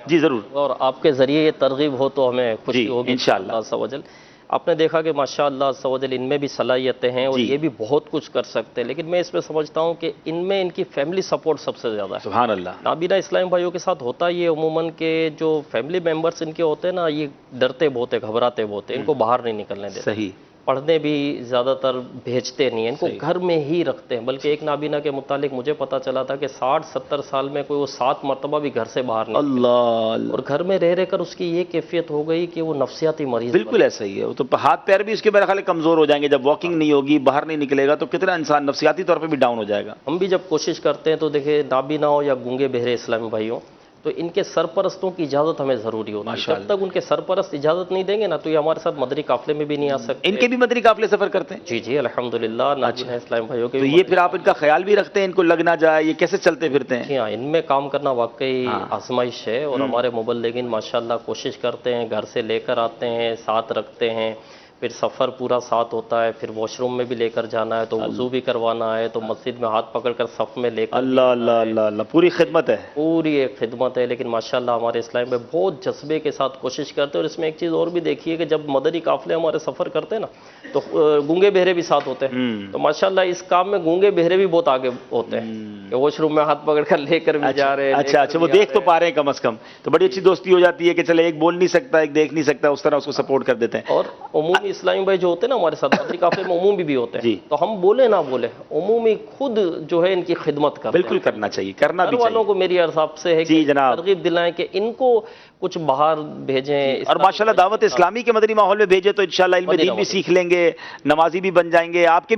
جی ضرور. اور آپ کے ذریعے یہ ترغیب ہو تو ہمیں خوشی جی ہوگی انشاءاللہ. عز و جل. آپ نے دیکھا کہ ماشاءاللہ عز و جل ان میں بھی صلاحیتیں ہیں اور جی. یہ بھی بہت کچھ کر سکتے ہیں، لیکن میں اس میں سمجھتا ہوں کہ ان میں ان کی فیملی سپورٹ سب سے زیادہ ہے. سبحان اللہ. نابینا اسلامی بھائیوں کے ساتھ ہوتا یہ عموماً کہ جو فیملی ممبرس ان کے ہوتے ہیں نا، یہ ڈرتے بہت ہیں، گھبراتے بہت ہیں، ان کو باہر نہیں نکلنے دیتے، صحیح. پڑھنے بھی زیادہ تر بھیجتے نہیں ہیں، ان کو گھر میں ہی رکھتے ہیں. بلکہ ایک نابینا کے متعلق مجھے پتا چلا تھا کہ 60-70 سال میں کوئی وہ 7 مرتبہ بھی گھر سے باہر نہیں، اللہ. اور گھر میں رہ کر اس کی یہ کیفیت ہو گئی کہ وہ نفسیاتی مریض. بالکل ایسا ہی ہے. وہ تو ہاتھ پیر بھی اس کے میرا خیال ہے کمزور ہو جائیں گے جب واکنگ نہیں ہوگی، باہر نہیں نکلے گا، تو کتنا انسان نفسیاتی طور پہ بھی ڈاؤن ہو جائے گا. ہم بھی جب کوشش کرتے ہیں تو دیکھیں نابینا ہو یا گونگے بہرے اسلامی بھائیوں، تو ان کے سرپرستوں کی اجازت ہمیں ضروری ہوتی ہے. جب تک ان کے سرپرست اجازت نہیں دیں گے نا تو یہ ہمارے ساتھ مدنی قافلے میں بھی نہیں آ سکتے. ان کے بھی مدنی قافلے سفر کرتے ہیں؟ جی الحمدللہ. نابینا اسلامی بھائیوں کے تو یہ پھر آپ ان کا خیال بھی رکھتے ہیں، ان کو لگ نہ جائے، یہ کیسے چلتے پھرتے ہیں؟ جی ہاں، ان میں کام کرنا واقعی آزمائش ہے، اور ہمارے مبلغین ماشاءاللہ کوشش کرتے ہیں، گھر سے لے کر آتے ہیں، ساتھ رکھتے ہیں، پھر سفر پورا ساتھ ہوتا ہے، پھر واش روم میں بھی لے کر جانا ہے تو وضو بھی کروانا ہے تو مسجد میں ہاتھ پکڑ کر صف میں لے کر. اللہ اللہ اللہ اللہ. پوری خدمت ہے. پوری ایک خدمت ہے. لیکن ماشاءاللہ ہمارے اسلام میں بہت جذبے کے ساتھ کوشش کرتے ہیں. اور اس میں ایک چیز اور بھی دیکھیے کہ جب مدنی قافلے ہمارے سفر کرتے ہیں نا تو گونگے بہرے بھی ساتھ ہوتے ہیں، تو ماشاءاللہ اس کام میں گونگے بہرے بھی بہت آگے ہوتے ہیں کہ واش روم میں ہاتھ پکڑ کر لے کر بھی جا رہے ہیں. اچھا وہ دیکھ تو پا رہے ہیں کم از کم، تو بڑی اچھی دوستی ہو جاتی ہے کہ چلے ایک بول نہیں سکتا ایک دیکھ نہیں سکتا، اس طرح اس کو سپورٹ کر دیتے ہیں. اور عمومی اسلامی بھائی جو ہوتے ہیں نا ہمارے ساتھ مدنی قافلے میں عمومی بھی ہوتے ہیں، تو ہم بولے نہ بولے عمومی خود جو ہے ان کی خدمت کرتے ہیں. بالکل کرنا چاہیے، کرنا بھی گھر والوں چاہیے. کو میری عرض آپ سے ہے کہ ترغیب دلائیں کہ ان کو کچھ باہر بھیجیں. اور ماشاءاللہ دعوت اسلامی کے مدنی ماحول میں بھیجے تو انشاءاللہ علم دین بھی سیکھ لیں گے، نمازی بھی بن جائیں گے، آپ کے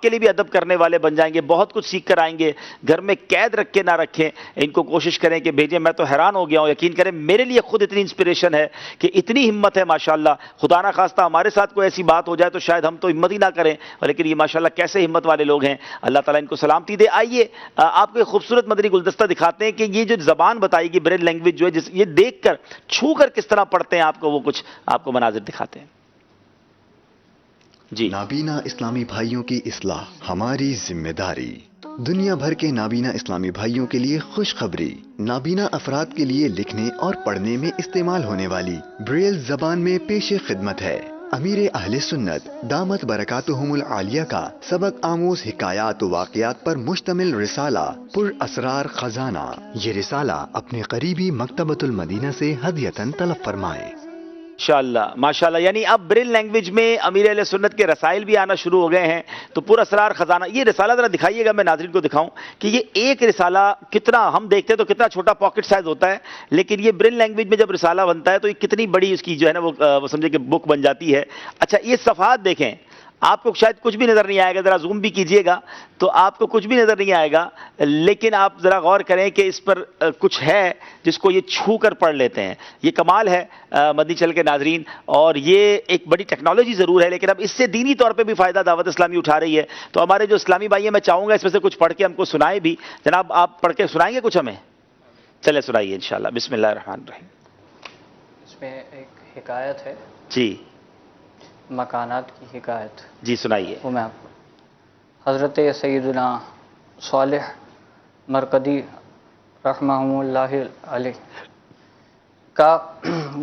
لیے بھی ادب کرنے والے بن جائیں گے، بہت کچھ سیکھ کر آئیں گے. گھر میں قید رکھ کے نہ رکھیں، ان کو کوشش کریں کہ بھیجیں. میں تو حیران ہو گیا ہوں، یقین کریں میرے لیے خود اتنی انسپریشن ہے کہ اتنی ہمت ہے ماشاءاللہ. خدا نہ خواستہ ہمارے ساتھ کوئی ایسی بات ہو جائے تو شاید ہم تو ہمت ہی نہ کریں، لیکن یہ ماشاءاللہ کیسے ہمت والے لوگ ہیں. اللہ تعالیٰ ان کو سلامتی دے. آئیے آپ کو ایک خوبصورت مدنی گلدستہ دکھاتے ہیں کہ یہ جو زبان بتائی گی برل لینگویج جو ہے، یہ دیکھ کر چھو کر کس طرح پڑھتے ہیں، آپ کو وہ کچھ آپ کو مناظر دکھاتے ہیں. جی. نابینا اسلامی بھائیوں کی اصلاح ہماری ذمہ داری. دنیا بھر کے نابینا اسلامی بھائیوں کے لیے خوشخبری. نابینا افراد کے لیے لکھنے اور پڑھنے میں استعمال ہونے والی بریل زبان میں پیش خدمت ہے امیر اہل سنت دامت برکاتہم العالیہ کا سبق آموز حکایات و واقعات پر مشتمل رسالہ پر اسرار خزانہ. یہ رسالہ اپنے قریبی مکتبۃ المدینہ سے ہدیۃً طلب فرمائیں. ماشاءاللہ ماشاءاللہ. یعنی اب برل لینگویج میں امیر اہل سنت کے رسائل بھی آنا شروع ہو گئے ہیں. تو پر اسرار خزانہ یہ رسالہ ذرا دکھائیے گا، میں ناظرین کو دکھاؤں کہ یہ ایک رسالہ کتنا، ہم دیکھتے تو کتنا چھوٹا پاکٹ سائز ہوتا ہے، لیکن یہ برل لینگویج میں جب رسالہ بنتا ہے تو یہ کتنی بڑی اس کی جو ہے نا وہ سمجھے کہ بک بن جاتی ہے. اچھا یہ صفحات دیکھیں، آپ کو شاید کچھ بھی نظر نہیں آئے گا، ذرا زوم بھی کیجئے گا تو آپ کو کچھ بھی نظر نہیں آئے گا، لیکن آپ ذرا غور کریں کہ اس پر کچھ ہے جس کو یہ چھو کر پڑھ لیتے ہیں. یہ کمال ہے مدنی چینل کے ناظرین، اور یہ ایک بڑی ٹیکنالوجی ضرور ہے، لیکن اب اس سے دینی طور پہ بھی فائدہ دعوت اسلامی اٹھا رہی ہے. تو ہمارے جو اسلامی بھائی ہیں میں چاہوں گا اس میں سے کچھ پڑھ کے ہم کو سنائیں بھی. جناب آپ پڑھ کے سنائیں گے کچھ ہمیں؟ چلے سنائیے انشاءاللہ. بسم اللہ الرحمن الرحیم. اس میں ایک حکایت ہے جی مکانات کی حکایت. جی سنائیے. وہ میں آپ کو حضرت سیدنا صالح مرقدی رحمہ اللہ علیہ کا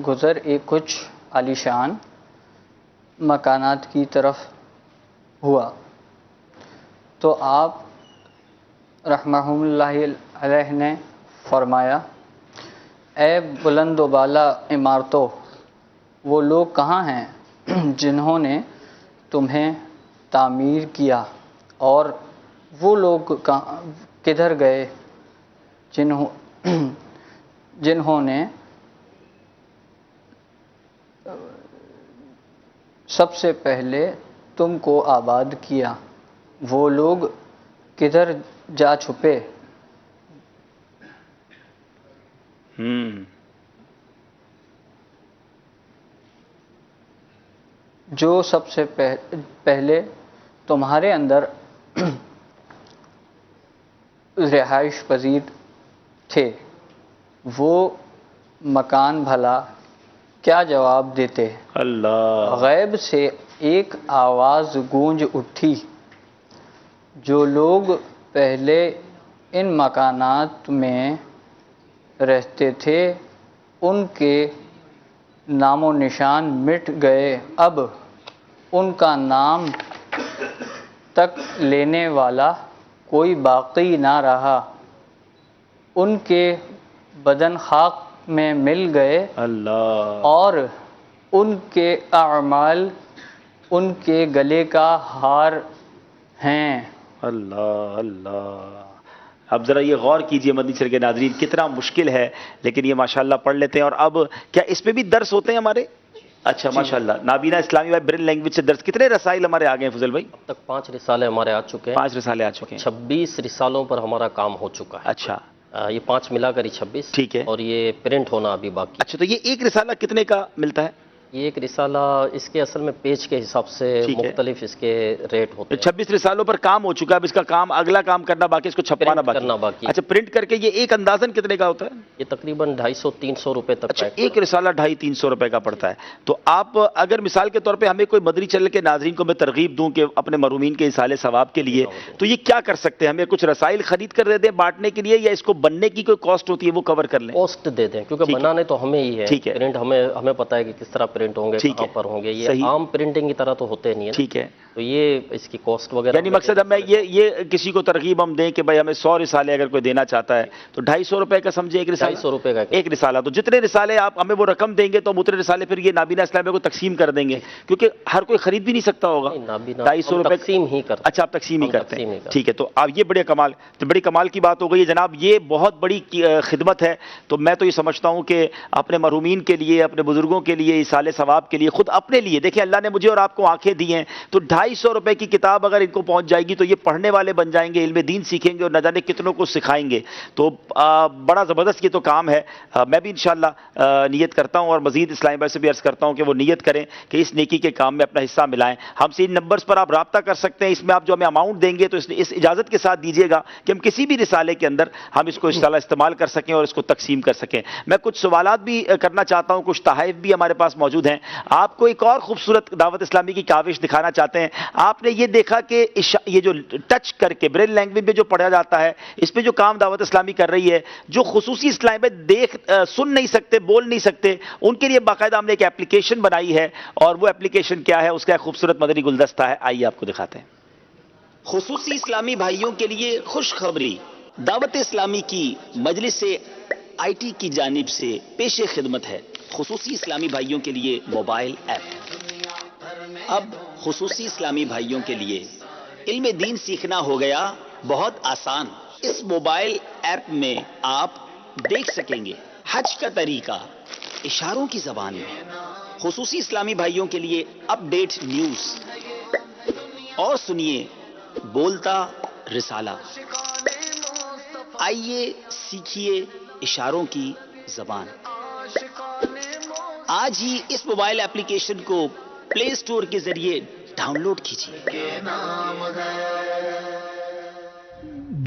گزر ایک کچھ عالیشان مکانات کی طرف ہوا تو آپ رحمہ اللہ علیہ نے فرمایا، اے بلند و بالا عمارتوں وہ لوگ کہاں ہیں جنہوں نے تمہیں تعمیر کیا، اور وہ لوگ کدھر گئے جنہوں نے سب سے پہلے تم کو آباد کیا، وہ لوگ کدھر جا چھپے جو سب سے پہلے تمہارے اندر رہائش پذیر تھے، وہ مکان بھلا کیا جواب دیتے؟ اللہ، غیب سے ایک آواز گونج اٹھی، جو لوگ پہلے ان مکانات میں رہتے تھے ان کے نام و نشان مٹ گئے، اب ان کا نام تک لینے والا کوئی باقی نہ رہا، ان کے بدن خاک میں مل گئے، اللہ، اور ان کے اعمال ان کے گلے کا ہار ہیں۔ اللہ اللہ۔ اب ذرا یہ غور کیجئے مدنی چینل کے ناظرین، کتنا مشکل ہے، لیکن یہ ماشاءاللہ پڑھ لیتے ہیں۔ اور اب کیا اس پہ بھی درس ہوتے ہیں ہمارے؟ اچھا ماشاءاللہ، نابینا اسلامی بھائی برین لینگویج سے درس، کتنے رسائل ہمارے آگے ہیں فضل بھائی؟ اب تک 5 رسالے ہمارے آ چکے ہیں، 5 رسالے آ چکے ہیں۔ 26 رسالوں پر ہمارا کام ہو چکا ہے۔ اچھا یہ 5 ملا کر ہی 26، ٹھیک ہے۔ اور یہ پرنٹ ہونا ابھی باقی۔ اچھا، تو یہ ایک رسالہ کتنے کا ملتا ہے؟ یہ ایک رسالہ اس کے اصل میں پیج کے حساب سے ٹھیک ہے۔ مختلف اس کے ریٹ ہوتے ہیں۔ 26 رسالوں پر کام ہو چکا ہے، اب اس کا کام اگلا کام کرنا باقی، اس کو چھپوانا پرنٹ باقی۔ کرنا باقی ہے۔ اچھا، پرنٹ کر کے یہ ایک اندازاً کتنے کا ہوتا ہے؟ یہ تقریباً 250-300 روپے تک اچھا، پیک ایک رسالہ 250-300 روپے کا پڑتا ہے۔ تو آپ اگر مثال کے طور پہ ہمیں کوئی مدنی چینل کے ناظرین کو میں ترغیب دوں کہ اپنے مرحومین کے اصال ثواب کے لیے، تو یہ کیا کر سکتے ہیں؟ ہمیں کچھ رسائل خرید کر دے دیں بانٹنے کے لیے، یا اس کو بننے کی کوئی کاسٹ ہوتی ہے وہ کور کر لیں؟ پوسٹ دے دیں، کیونکہ بنانے تو ہمیں ہی ہے۔ ٹھیک ہے۔ پرنٹ ہمیں پتہ ہے کہ کس طرح پرنٹ ہوں گے، کہاں پر ہوں گے، یہ عام پرنٹنگ کی طرح تو ہوتے نہیں ہیں۔ ٹھیک ہے، تو یہ اس کی کاسٹ وغیرہ، یعنی مقصد ہمیں یہ کسی کو ترغیب ہم دیں کہ بھائی ہمیں 100 رسالے اگر کوئی دینا چاہتا ہے تو 250 روپے کا سمجھے ایک رسالہ؟ 250 روپے کا ایک رسالہ۔ تو جتنے رسالے آپ ہمیں وہ رقم دیں گے تو ہم اتنے رسالے پھر یہ نابینا اسلامیہ کو تقسیم کر دیں گے، کیونکہ ہر کوئی خرید بھی نہیں سکتا ہوگا۔ 250 روپے تقسیم ہی کرتے ہیں۔ اچھا، آپ تقسیم ہی کرتے ہیں، ٹھیک ہے۔ تو اب یہ بڑی کمال کی بات ہو گئی ہے جناب، یہ بہت بڑی خدمت ہے۔ تو میں تو یہ سمجھتا ہوں کہ اپنے مرحومین کے لیے، اپنے بزرگوں کے لیے، اصال ثواب کے لیے، خود اپنے لیے، دیکھیں اللہ نے مجھے اور آپ کو آنکھیں دی ہیں، تو 250 روپے کی کتاب اگر ان کو پہنچ جائے گی تو یہ پڑھنے والے بن جائیں گے، علم دین سیکھیں گے اور نہ جانے کتنوں کو سکھائیں گے۔ تو بڑا زبردست یہ تو کام ہے۔ میں بھی انشاءاللہ نیت کرتا ہوں، اور مزید اسلامی بھائی سے بھی عرض کرتا ہوں کہ وہ نیت کریں کہ اس نیکی کے کام میں اپنا حصہ ملائیں۔ ہم سے ان نمبرز پر آپ رابطہ کر سکتے ہیں، اس میں آپ جو ہمیں اماؤنٹ دیں گے تو اس اجازت کے ساتھ دیجیے گا کہ ہم کسی بھی رسالے کے اندر ہم اس کو انشاءاللہ استعمال کر سکیں اور اس کو تقسیم کر سکیں۔ میں کچھ سوالات بھی کرنا چاہتا ہوں، کچھ تحائف بھی ہمارے پاس موجود ہیں۔ آپ کو ایک اور خوبصورت دعوت اسلامی کی کاوش دکھانا چاہتے ہیں۔ آپ نے یہ دیکھا کہ یہ جو ٹچ کر کے برین لینگویج میں جو پڑھا جاتا ہے، اس پہ جو کام دعوت اسلامی کر رہی ہے، جو خصوصی اسلام میں سن نہیں سکتے، بول نہیں سکتے، ان کے لیے باقاعدہ ہم نے ایک اپلیکیشن بنائی ہے، اور وہ اپلیکیشن کیا ہے، اس کا ایک خوبصورت مدنی گلدستہ ہے، آئیے آپ کو دکھاتے ہیں۔ خصوصی اسلامی بھائیوں کے لیے خوشخبری، دعوت اسلامی کی مجلس IT کی جانب سے پیش خدمت ہے خصوصی اسلامی بھائیوں کے لیے موبائل ایپ۔ اب خصوصی اسلامی بھائیوں کے لیے علم دین سیکھنا ہو گیا بہت آسان۔ اس موبائل ایپ میں آپ دیکھ سکیں گے حج کا طریقہ اشاروں کی زبان میں، خصوصی اسلامی بھائیوں کے لیے اپ ڈیٹ نیوز، اور سنیے بولتا رسالہ۔ آئیے سیکھیے اشاروں کی زبان۔ آج ہی اس موبائل ایپلیکیشن کو پلے اسٹور کے ذریعے ڈاؤن لوڈ کیجیے۔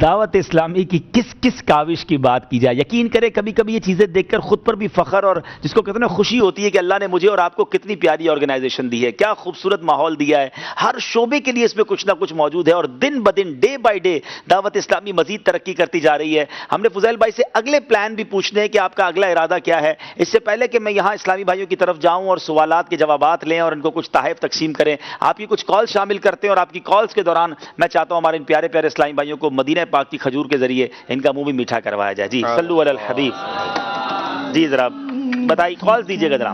دعوت اسلامی کی کس کس کاوش کی بات کی جائے، یقین کرے کبھی کبھی یہ چیزیں دیکھ کر خود پر بھی فخر اور جس کو کتنا خوشی ہوتی ہے کہ اللہ نے مجھے اور آپ کو کتنی پیاری آرگنائزیشن دی ہے، کیا خوبصورت ماحول دیا ہے، ہر شعبے کے لیے اس میں کچھ نہ کچھ موجود ہے، اور دن بدن ڈے بائی ڈے دعوت اسلامی مزید ترقی کرتی جا رہی ہے۔ ہم نے فضیل بھائی سے اگلے پلان بھی پوچھنے ہیں کہ آپ کا اگلا ارادہ کیا ہے۔ اس سے پہلے کہ میں یہاں اسلامی بھائیوں کی طرف جاؤں اور سوالات کے جوابات لیں اور ان کو کچھ تحائف تقسیم کریں، آپ کی کچھ کال شامل کرتے ہیں، اور آپ کی کالز کے دوران میں چاہتا ہوں ہمارے ان پیارے پیارے اسلامی بھائیوں کو مدینہ پاک کی کھجور کے ذریعے ان کا منہ بھی میٹھا کروایا جائے۔ جی صلو علی الحبیب۔ جی ذرا بتائیے، کال دیجیے گا ذرا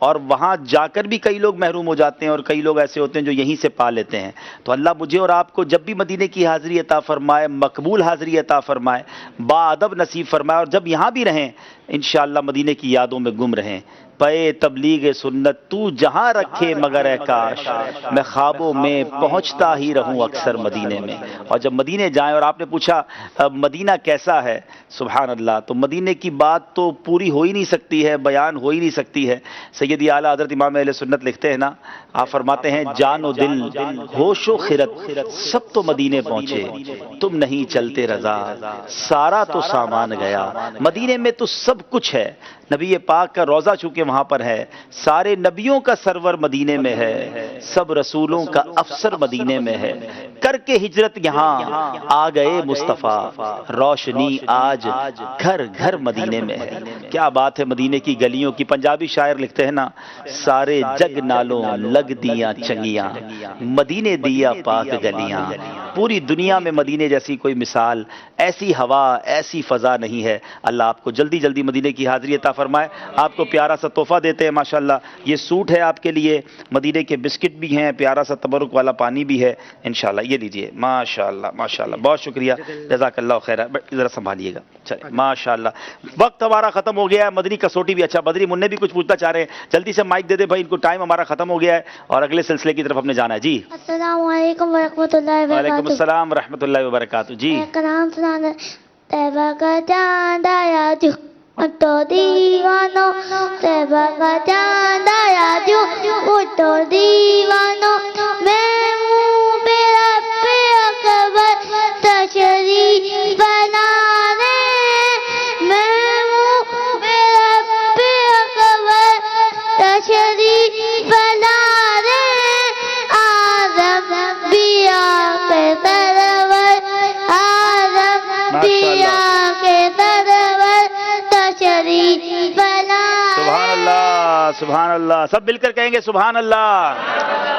اور وہاں جا کر بھی کئی لوگ محروم ہو جاتے ہیں اور کئی لوگ ایسے ہوتے ہیں جو یہیں سے پا لیتے ہیں. تو اللہ مجھے اور آپ کو جب بھی مدینے کی حاضری عطا فرمائے، مقبول حاضری عطا فرمائے، با ادب نصیب فرمائے، اور جب یہاں بھی رہیں انشاءاللہ مدینے کی یادوں میں گم رہیں. پے تبلیغ سنت تو جہاں رکھے مگر اے کاش، میں خوابوں میں پہنچتا ہی رہوں اکثر مدینے میں. اور جب مدینے جائیں، اور آپ نے پوچھا مدینہ کیسا ہے، سبحان اللہ، تو مدینے کی بات تو پوری ہو ہی نہیں سکتی ہے، بیان ہو ہی نہیں سکتی ہے. سیدی اعلیٰ حضرت امام اہل سنت لکھتے ہیں نا، آپ فرماتے ہیں جان و دل، ہوش و خرد سب تو مدینے پہنچے، تم نہیں چلتے رضا، سارا تو سامان گیا. مدینے میں تو سب کچھ ہے. نبی پاک کا روضہ چونکہ وہاں پر ہے، سارے نبیوں کا سرور مدینے میں ہے، سب رسولوں کا افسر مدینے میں ہے. کر کے ہجرت یہاں آ گئے مصطفیٰ، روشنی آج گھر گھر مدینے میں ہے. کیا بات ہے مدینے کی گلیوں کی. پنجابی شاعر لکھتے ہیں نا، سارے جگ نالوں لگ دیاں چنگیاں، مدینے دیا پاک گلیاں. پوری دنیا میں مدینے جیسی کوئی مثال، ایسی ہوا، ایسی فضا نہیں ہے. اللہ آپ کو جلدی جلدی مدینے کی حاضری عطا فرمائے. آپ کو پیارا سا تحفہ دیتے ہیں ماشاءاللہ. یہ سوٹ ہے آپ کے لیے، مدینے کے بسکٹ بھی ہیں، پیارا سا تبرک والا پانی بھی ہے انشاءاللہ. یہ لیجئے. ماشاءاللہ ماشاءاللہ، بہت شکریہ، جزاک اللہ خیر. ذرا سنبھالیے گا. چلے ماشاءاللہ. وقت ہمارا ختم ہو گیا ہے. مدنی کسوٹی بھی. اچھا بدری منع بھی کچھ پوچھنا چاہ رہے ہیں، جلدی سے مائک دے دے بھائی، ان کو ٹائم ہمارا ختم ہو گیا ہے اور اگلے سلسلے کی طرف ہم نے جانا ہے. جی السلام علیکم ورحمۃ اللہ وبرکاتہ. وعلیکم السلام ورحمۃ اللہ وبرکاتہ. جی کلام سنانا. تیبہ کا چاند آیا جو تو دیوانو، تیبہ کا چاند آیا جو تو دیوانو، میں ہوں میرا پہ اکبر تشریف بنا رے، میں ہوں میرا پہ اکبر تشریف بنا رے. آدم بیا کے سرور، آدم بیا کے سرور تشریف بنا. سبحان اللہ سبحان اللہ. سب مل کر کہیں گے سبحان اللہ.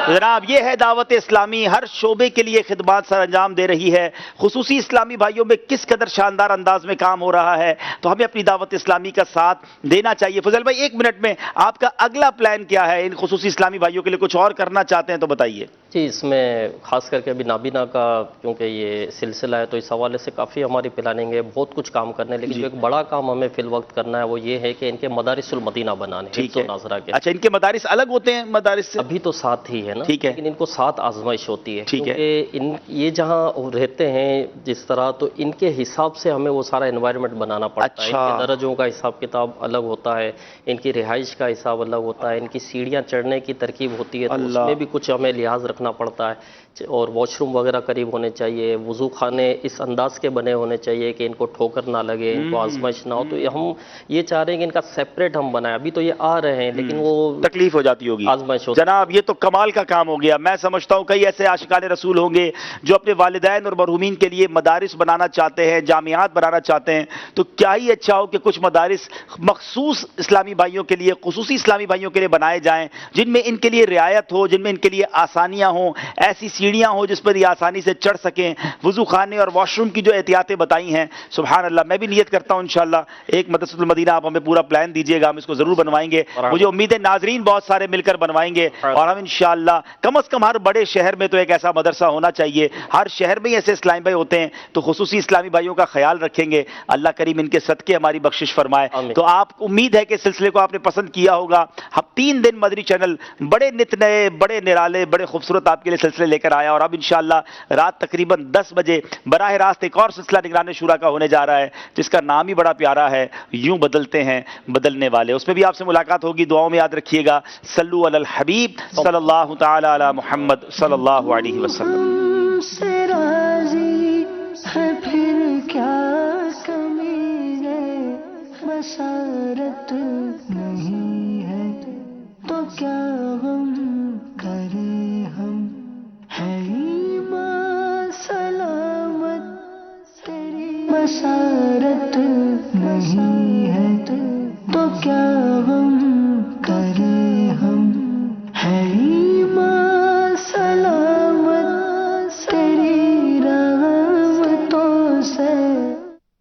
جناب یہ ہے دعوت اسلامی، ہر شعبے کے لیے خدمات سر انجام دے رہی ہے. خصوصی اسلامی بھائیوں میں کس قدر شاندار انداز میں کام ہو رہا ہے، تو ہمیں اپنی دعوت اسلامی کا ساتھ دینا چاہیے. فضل بھائی ایک منٹ میں آپ کا اگلا پلان کیا ہے؟ ان خصوصی اسلامی بھائیوں کے لیے کچھ اور کرنا چاہتے ہیں تو بتائیے. جی اس میں خاص کر کے ابھی نابینا کا کیونکہ یہ سلسلہ ہے تو اس حوالے سے کافی ہماری پلاننگ ہے، بہت کچھ کام کرنے، لیکن جو ایک بڑا کام ہمیں فی الوقت کرنا ہے وہ یہ ہے کہ ان کے مدارس المدینہ بنانے. ٹھیک ہے. ناظرہ کے اچھا ان کے مدارس الگ ہوتے ہیں مدارس سے؟ ابھی تو ساتھ ہی ہے نا. ٹھیک ہے. لیکن ان کو ساتھ آزمائش ہوتی ہے. ٹھیک ہے. کیونکہ یہ جہاں رہتے ہیں جس طرح، تو ان کے حساب سے ہمیں وہ سارا انوائرمنٹ بنانا پڑتا ہے. ان کے درجوں کا حساب کتاب الگ ہوتا ہے، ان کی رہائش کا حساب الگ ہوتا ہے، ان کی سیڑھیاں چڑھنے کی ترکیب ہوتی ہے، تو اس میں بھی کچھ ہمیں لحاظ رکھنا پڑتا ہے. اور واش روم وغیرہ قریب ہونے چاہیے، وضو خانے اس انداز کے بنے ہونے چاہیے کہ ان کو ٹھوکر نہ لگے، ان کو آزمائش نہ ہو. تو ہم یہ چاہ رہے ہیں کہ ان کا سیپریٹ ہم بنائیں. ابھی تو یہ آ رہے ہیں لیکن وہ تکلیف ہو جاتی ہوگی. آزمائش ہوتی. جناب یہ تو کمال کا کام ہو گیا. میں سمجھتا ہوں کئی ایسے عاشقان رسول ہوں گے جو اپنے والدین اور مرحومین کے لیے مدارس بنانا چاہتے ہیں، جامعات بنانا چاہتے ہیں. تو کیا ہی اچھا ہو کہ کچھ مدارس مخصوص اسلامی بھائیوں کے لیے، خصوصی اسلامی بھائیوں کے لیے بنائے جائیں، جن میں ان کے لیے رعایت ہو، جن میں ان کے لیے آسانیاں ہوں، ایسی سیڑھیاں ہوں جس پر یہ آسانی سے چڑھ سکیں، وضو خانے اور واش روم کی جو احتیاطیں بتائی ہیں. سبحان اللہ. میں بھی نیت کرتا ہوں انشاءاللہ ایک مدرسۃ المدینہ آپ ہمیں پورا پلان دیجیے گا، ہم اس کو ضرور بنوائیں گے. مجھے امید ہے ناظرین بہت سارے مل کر بنوائیں گے، اور ہم انشاءاللہ کم از کم ہر بڑے شہر میں تو ایک ایسا مدرسہ ہونا چاہیے. ہر شہر میں ایسے اسلامی بھائی ہوتے ہیں، تو خصوصی اسلامی بھائیوں کا خیال رکھیں گے. اللہ کریم ان کے صدقے ہماری بخشش فرمائے. تو آپ امید ہے کہ سلسلے کو آپ نے پسند کیا ہوگا. ہم 3 دن مدنی چینل بڑے نت نئے، بڑے نرالے، بڑے خوبصورت آپ کے لیے سلسلے لے کر آیا، اور اب انشاءاللہ رات تقریباً 10 بجے براہ راست ایک اور سلسلہ نگران شورا کا ہونے جا رہا ہے، جس کا نام ہی بڑا پیارا ہے، یوں بدلتے ہیں بدلنے والے. اس میں بھی آپ سے ملاقات ہوگی. دعاؤں میں یاد رکھیے گا. صلو علی الحبیب صلی اللہ تعالی علی محمد صلی اللہ علیہ وسلم. سے راضی ہے پھر کیا کمی ہے، بشارت نہیں ہے تو کیا غم کریں ہم، ہے ایمان سلامت تیری بشارت نہیں ہے.